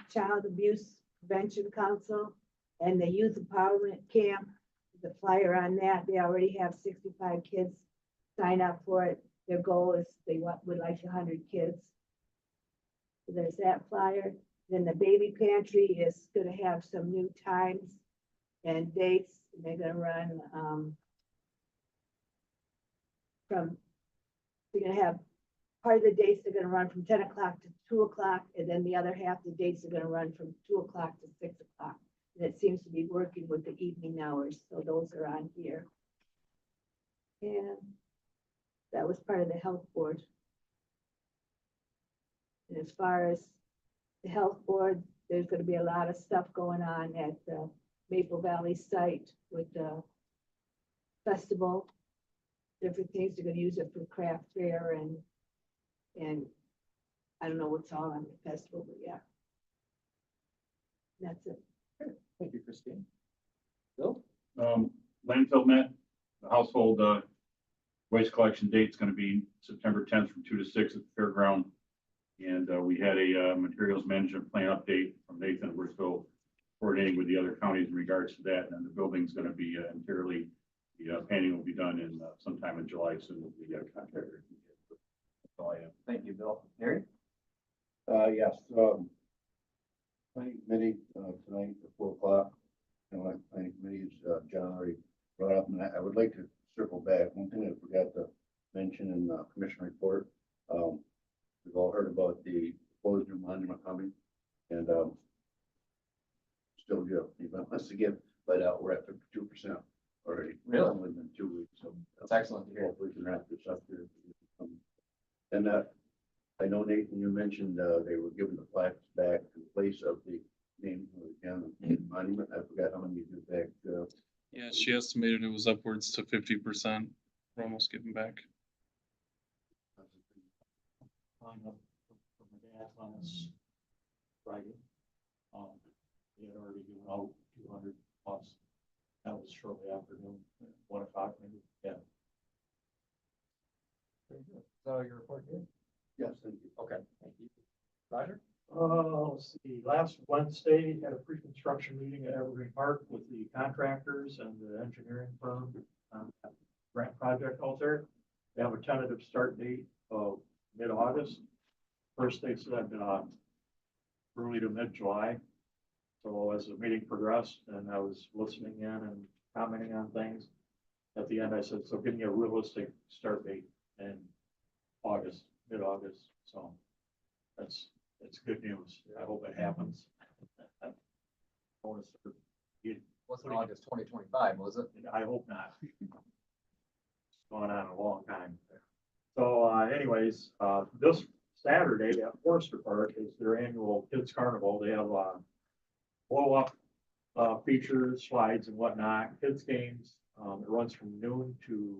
[SPEAKER 2] Child Abuse Prevention Council and the Youth Empowerment Camp. The flyer on that, they already have 65 kids sign up for it. Their goal is would like 100 kids. So there's that flyer. Then the baby pantry is gonna have some new times and dates. They're gonna run, they're gonna have, part of the dates they're gonna run from 10 o'clock to 2 o'clock, and then the other half of the dates are gonna run from 2 o'clock to 6 o'clock. And it seems to be working with the evening hours, so those are on here. And that was part of the health board. And as far as the health board, there's gonna be a lot of stuff going on at the Maple Valley site with the festival. Different things, they're gonna use it for craft fair and I don't know what's all on the festival, but yeah. That's it.
[SPEAKER 4] Thank you, Christine. Bill?
[SPEAKER 5] Landfill met, the household, waste collection date's gonna be September 10th from 2 to 6 at the fairground. And, we had a, materials management plan update from Nathan. We're still coordinating with the other counties in regards to that, and the building's gonna be entirely The painting will be done in sometime in July, soon as the contractor.
[SPEAKER 4] That's all I have. Thank you, Bill. Gary?
[SPEAKER 13] Yes, planning committee, tonight at 4 o'clock. And like planning committee is, John already brought up, and I would like to circle back. One thing I forgot to mention in the commission report. We've all heard about the proposed new monument coming, and, still good. Even unless they get let out, we're at 52% already.
[SPEAKER 4] Really?
[SPEAKER 13] Within 2 weeks, so.
[SPEAKER 4] That's excellent to hear.
[SPEAKER 13] Hopefully we can wrap this up here. And, I know Nathan, you mentioned, they were giving the plaques back in place of the name of the monument. I forgot how many you did back,
[SPEAKER 9] Yeah, she estimated it was upwards to 50%. We're almost getting back.
[SPEAKER 6] On the, for my dad on this Friday. He had already given out 200 plus. That was shortly after noon, 1 o'clock maybe, yeah.
[SPEAKER 4] Very good. So your report here?
[SPEAKER 13] yes, thank you.
[SPEAKER 4] Okay, thank you. Roger?
[SPEAKER 6] Let's see, last Wednesday had a pre-construction meeting at Evergreen Park with the contractors and the engineering firm. Grant project out there. They have a tentative start date of mid-August. First they said, early to mid-July. So as the meeting progressed and I was listening in and commenting on things, at the end I said, so give me a realistic start date in August, mid-August. So that's good news. I hope it happens. I want to start
[SPEAKER 4] Wasn't August 2025, was it?
[SPEAKER 6] I hope not. It's going on a long time. So anyways, this Saturday at Forester Park is their annual Kids Carnival. They have blow up features, slides and whatnot, kids games. It runs from noon to,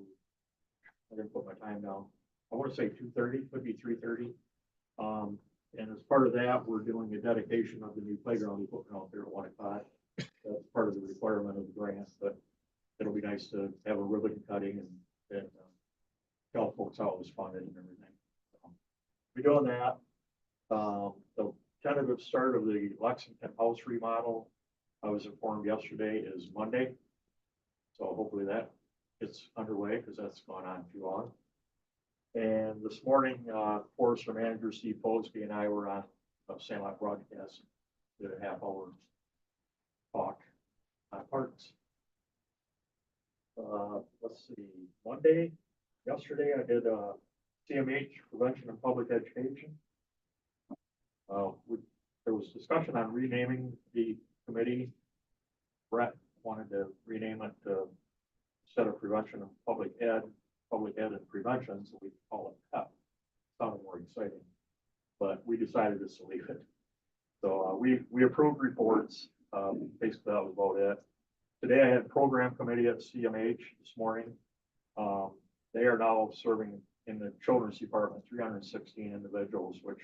[SPEAKER 6] I didn't put my time down. I want to say 2:30, could be 3:30. And as part of that, we're doing a dedication of the new playground equipment out there at 1 o'clock. That's part of the requirement of the grant, but it'll be nice to have a ribbon cutting and tell folks how it was funded and everything. We're doing that. The tentative start of the Lexington house remodel, I was informed yesterday, is Monday. So hopefully that gets underway because that's gone on too long. And this morning, Forester Manager Steve Posby and I were on a Sandlot broadcast, did a half-hour talk on parks. Let's see, Monday, yesterday I did CMH, Prevention and Public Education. There was discussion on renaming the committee. Brett wanted to rename it to, instead of Prevention and Public Ed and Prevention, so we call it PEP. Sounded more exciting, but we decided just to leave it. So we approved reports. Basically that was about it. Today I had program committee at CMH this morning. They are now serving in the children's department 316 individuals, which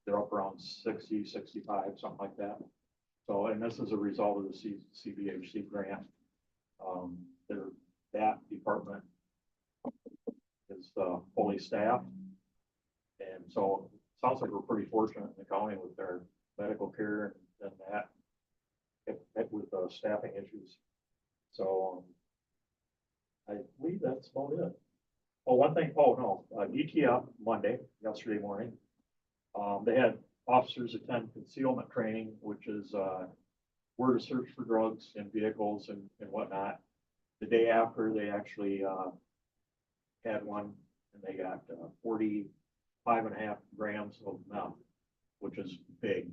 [SPEAKER 6] they're up around 60, 65, something like that. So, and this is a result of the CBHC grant. That department is fully staffed. And so it sounds like we're pretty fortunate in the county with their medical care and that with staffing issues. So I believe that's about it. Oh, one thing, DTF Monday, yesterday morning. They had officers attend concealment training, which is where to search for drugs in vehicles and whatnot. The day after, they actually had one, and they got 45.5 grams of meth, which is big.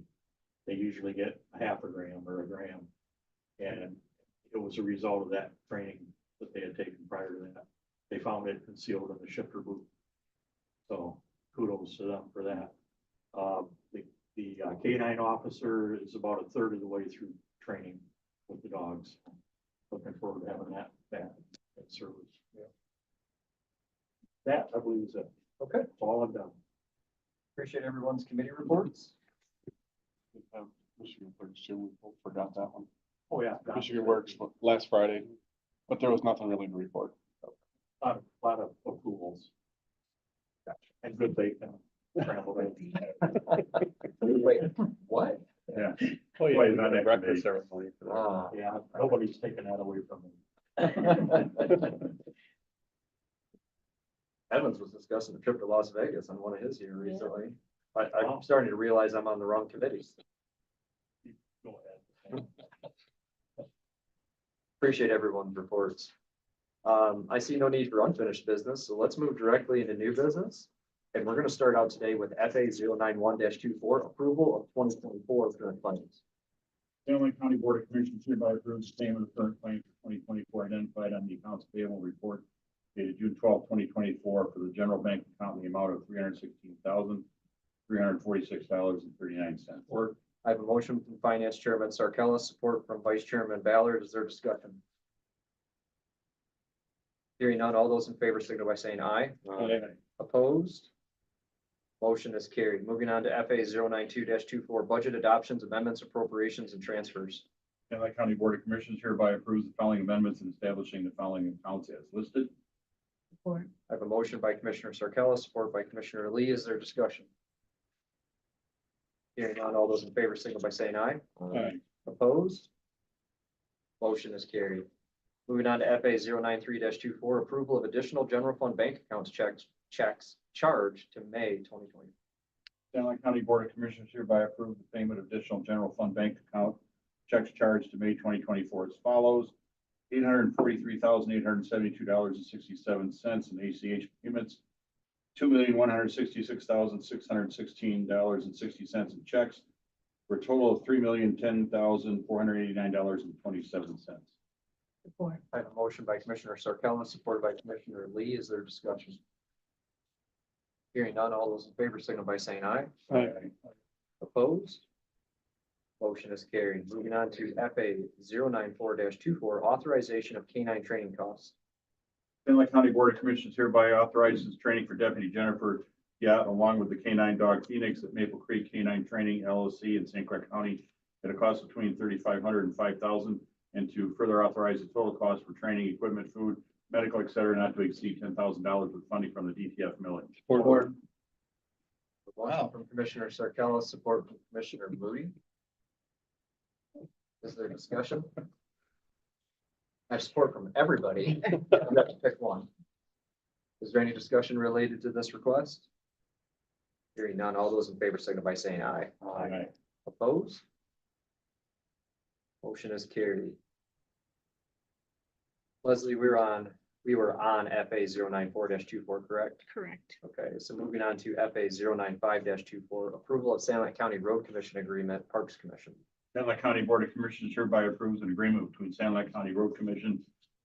[SPEAKER 6] They usually get a half a gram or a gram, and it was a result of that training that they had taken prior to that. They found it concealed in the shifter boot. So kudos to them for that. The K9 officer is about a third of the way through training with the dogs. Looking forward to having that back in service. Yeah. That, I believe, is it.
[SPEAKER 4] Okay.
[SPEAKER 6] That's all I've done.
[SPEAKER 4] Appreciate everyone's committee reports.
[SPEAKER 8] Michigan Works too, we both forgot that one.
[SPEAKER 6] Oh, yeah.
[SPEAKER 8] Michigan Works last Friday, but there was nothing really to report.
[SPEAKER 6] A lot of approvals. Gotcha. And good bacon. Scrambled eggs.
[SPEAKER 4] Wait, what?
[SPEAKER 6] Yeah.
[SPEAKER 5] Oh,
[SPEAKER 6] Wait,
[SPEAKER 5] not
[SPEAKER 6] not
[SPEAKER 5] that
[SPEAKER 8] Breakfast
[SPEAKER 5] committee.
[SPEAKER 8] ceremony.
[SPEAKER 6] Yeah, nobody's taking that away from me.
[SPEAKER 4] Evans was discussing a trip to Las Vegas on one of his here
[SPEAKER 2] Yeah.
[SPEAKER 4] recently. I'm starting to realize I'm on the wrong committees.
[SPEAKER 6] Go ahead.
[SPEAKER 4] Appreciate everyone's reports. I see no need for unfinished business, so let's move directly into new business. And we're gonna start out today with FA 091-24, approval of 2024 current claims.
[SPEAKER 5] Stanley County Board of Commissioners hereby approves the payment of current claims for 2024 identified on the accounts payable report dated June 12, 2024 for the general bank account in the amount of $316,346.39.
[SPEAKER 4] Or I have a motion from Finance Chairman Sarkella, support from Vice Chairman Ballard. Is there discussion? Hearing none, all those in favor signal by saying aye.
[SPEAKER 8] Aye.
[SPEAKER 4] Opposed? Motion is carried. Moving on to FA 092-24, budget adoptions, amendments, appropriations, and transfers.
[SPEAKER 5] Stanley County Board of Commissioners hereby approves the following amendments and establishing the following accounts as listed.
[SPEAKER 2] Support.
[SPEAKER 4] I have a motion by Commissioner Sarkella, support by Commissioner Lee. Is there discussion? Hearing none, all those in favor signal by saying aye.
[SPEAKER 8] Aye.
[SPEAKER 4] Opposed? Motion is carried. Moving on to FA 093-24, approval of additional general fund bank accounts checks charged to May 2020.
[SPEAKER 5] Stanley County Board of Commissioners hereby approve the payment of additional general fund bank account checks charged to May 2024 as follows. $843,872.67 in ACH payments, $2,166,616.60 in checks, for a total of $3,010,489.27.
[SPEAKER 2] Support.
[SPEAKER 4] I have a motion by Commissioner Sarkella, supported by Commissioner Lee. Is there discussion? Hearing none, all those in favor signal by saying aye.
[SPEAKER 8] Aye.
[SPEAKER 4] Opposed? Motion is carried. Moving on to FA 094-24, authorization of canine training costs.
[SPEAKER 5] Stanley County Board of Commissioners hereby authorizes training for Deputy Jennifer Yacht along with the canine dog Phoenix at Maple Creek Canine Training LLC in St. Clair County at a cost between $3,500 and $5,000, and to further authorize the total cost for training, equipment, food, medical, et cetera, not to exceed $10,000 with funding from the DTF millage.
[SPEAKER 8] Support.
[SPEAKER 4] Motion from Commissioner Sarkella, support from Commissioner Moody. Is there discussion? I have support from everybody. I'm gonna have to pick one. Is there any discussion related to this request? Hearing none, all those in favor signal by saying aye.
[SPEAKER 5] Aye.
[SPEAKER 4] Opposed? Motion is carried. Leslie, we were on FA 094-24, correct?
[SPEAKER 1] Correct.
[SPEAKER 4] Okay, so moving on to FA 095-24, approval of San Luis County Road Commission Agreement, Parks Commission.
[SPEAKER 5] San Luis County Board of Commissioners hereby approves an agreement between San Luis County Road Commission,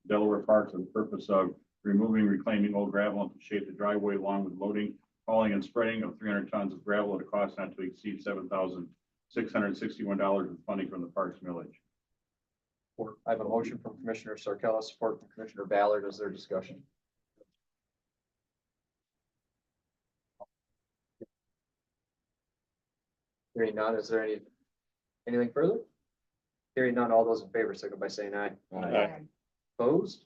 [SPEAKER 5] Delaware Parks for the purpose of removing, reclaiming old gravel and to shape the driveway along with loading, hauling and spreading of 300 tons of gravel at a cost not to exceed $7,661 with funding from the Parks millage.
[SPEAKER 4] I have a motion from Commissioner Sarkella, support from Commissioner Ballard. Is there discussion? Hearing none, is there anything further? Hearing none, all those in favor signal by saying aye.
[SPEAKER 8] Aye.
[SPEAKER 4] Opposed?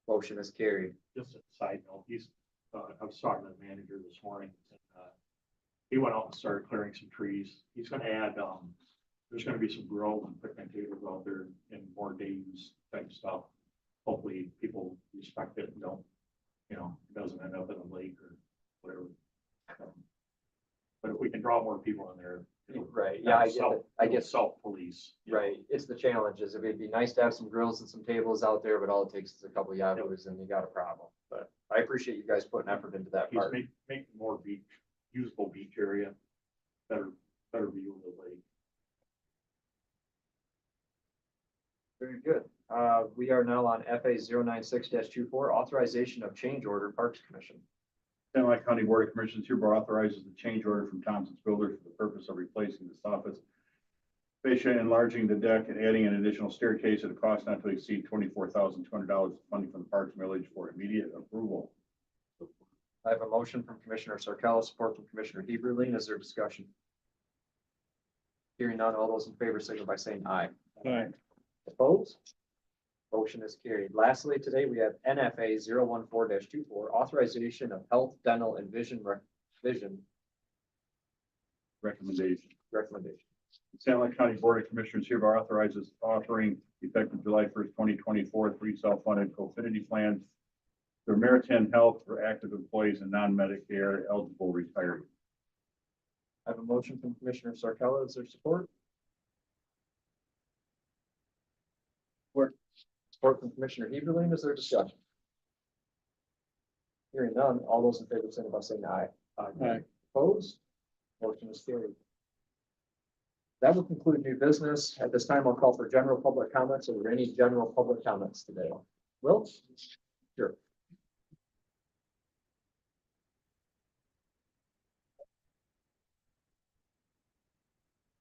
[SPEAKER 4] Motion is carried.
[SPEAKER 6] Just a side note, I was talking to the manager this morning, and, he went out and started clearing some trees. He's gonna add, there's gonna be some grill and picnic tables out there and more day use type stuff. Hopefully people respect it and don't, it doesn't end up in a lake or whatever. But if we can draw more people in there.
[SPEAKER 4] Right, yeah, I get
[SPEAKER 6] Self-police.
[SPEAKER 4] right. It's the challenges. It'd be nice to have some grills and some tables out there, but all it takes is a couple of yahoos and you got a problem. But I appreciate you guys putting effort into that
[SPEAKER 6] He's
[SPEAKER 4] part.
[SPEAKER 6] make more usable beach area, better view of the lake.
[SPEAKER 4] Very good. We are now on FA 096-24, authorization of change order, Parks Commission.
[SPEAKER 5] San Luis County Board of Commissioners hereby authorizes the change order from Thompson's Builders for the purpose of replacing the soffits, fascia, enlarging the deck, and adding an additional staircase at a cost not to exceed $24,200 funding from the Parks millage for immediate approval.
[SPEAKER 4] I have a motion from Commissioner Sarkella, support from Commissioner Heberlein. Is there discussion? Hearing none, all those in favor signal by saying aye.
[SPEAKER 8] Aye.
[SPEAKER 4] Opposed? Motion is carried. Lastly, today we have NFA 014-24, authorization of health, dental, and vision
[SPEAKER 5] Recommendation.
[SPEAKER 4] recommendation.
[SPEAKER 5] Santa Clara County Board of Commissioners hereby authorizes offering effective July 1st, 2024, 3 self-funded co-finity plans for American Health for active employees and non-Medicare eligible retirees.
[SPEAKER 4] I have a motion from Commissioner Sarcella. Is there support? Support from Commissioner Heberlin. Is there discussion? Hearing none, all those in favor, signify by saying aye.
[SPEAKER 8] Aye.
[SPEAKER 4] Opposed? Motion is carried. That will conclude new business. At this time, I'll call for general public comments. Are there any general public comments today? Will? Sure.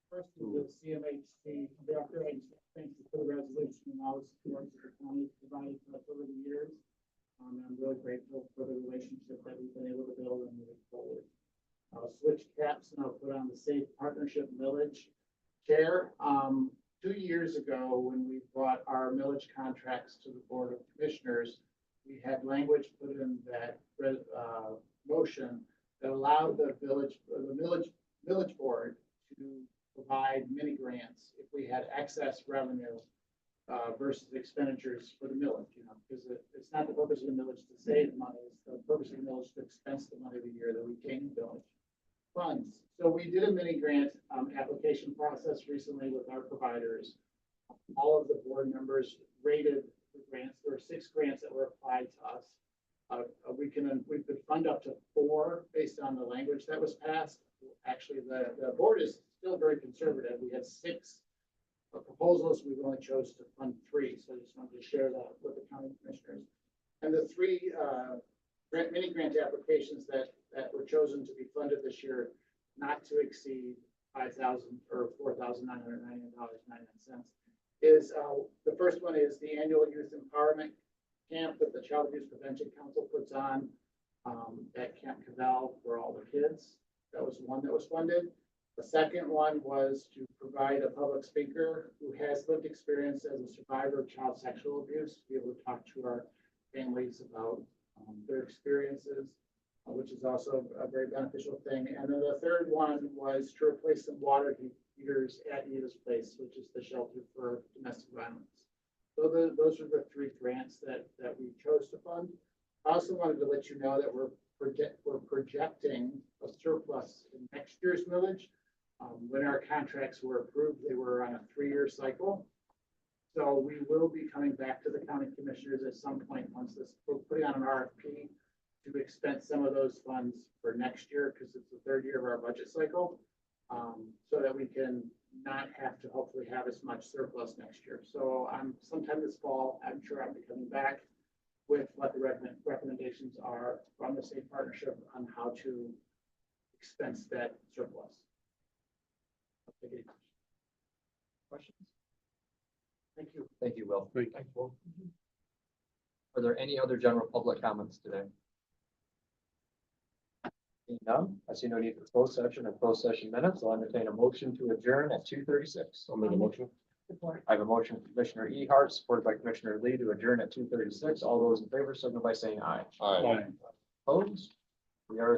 [SPEAKER 12] First, the CMHC director, I thank you for the resolution and all the support that the county provided for us over the years. I'm really grateful for the relationship that we've been able to build and move forward. I'll switch caps and I'll put on the Safe Partnership Millage chair. 2 years ago, when we brought our millage contracts to the Board of Commissioners, we had language put in that motion that allowed the millage board to provide mini grants if we had excess revenue versus expenditures for the millage, because it's not the purpose of the millage to save money, it's the purpose of the millage to expense the money of the year that we gain millage funds. So we did a mini grant application process recently with our providers. All of the board members rated the grants. There were 6 grants that were applied to us. We could fund up to 4 based on the language that was passed. Actually, the board is still very conservative. We had 6 proposals. We've only chose to fund 3. So I just wanted to share that with the county commissioners. And the 3 mini grant applications that were chosen to be funded this year, not to exceed $5,000 or $4,999.99, is the first one is the annual youth empowerment camp that the Child Abuse Prevention Council puts on at Camp Cavell for all the kids. That was one that was funded. The second one was to provide a public speaker who has lived experience as a survivor of child sexual abuse, to be able to talk to our families about their experiences, which is also a very beneficial thing. And then the third one was to replace some water heaters at Eva's Place, which is the shelter for domestic violence. So those are the 3 grants that we chose to fund. I also wanted to let you know that we're projecting a surplus in next year's millage. When our contracts were approved, they were on a 3-year cycle. So we will be coming back to the county commissioners at some point once this, we're putting on an RFP to expense some of those funds for next year, because it's the 3rd year of our budget cycle, so that we can not have to hopefully have as much surplus next year. So sometime this fall, I'm sure I'll be coming back with what the recommendations are from the state partnership on how to expense that surplus.
[SPEAKER 4] Questions?
[SPEAKER 12] Thank you.
[SPEAKER 4] Thank you, Will.
[SPEAKER 8] Thank you.
[SPEAKER 4] Thanks, Will. Are there any other general public comments today? Seeing none, I see no need for closed session and closed session minutes. I'll entertain a motion to adjourn at 2:36. I'll make a motion. I have a motion from Commissioner Ehart, supported by Commissioner Lee, to adjourn at 2:36. All those in favor, signify by saying aye.
[SPEAKER 8] Aye.
[SPEAKER 4] Opposed? We are adjourned.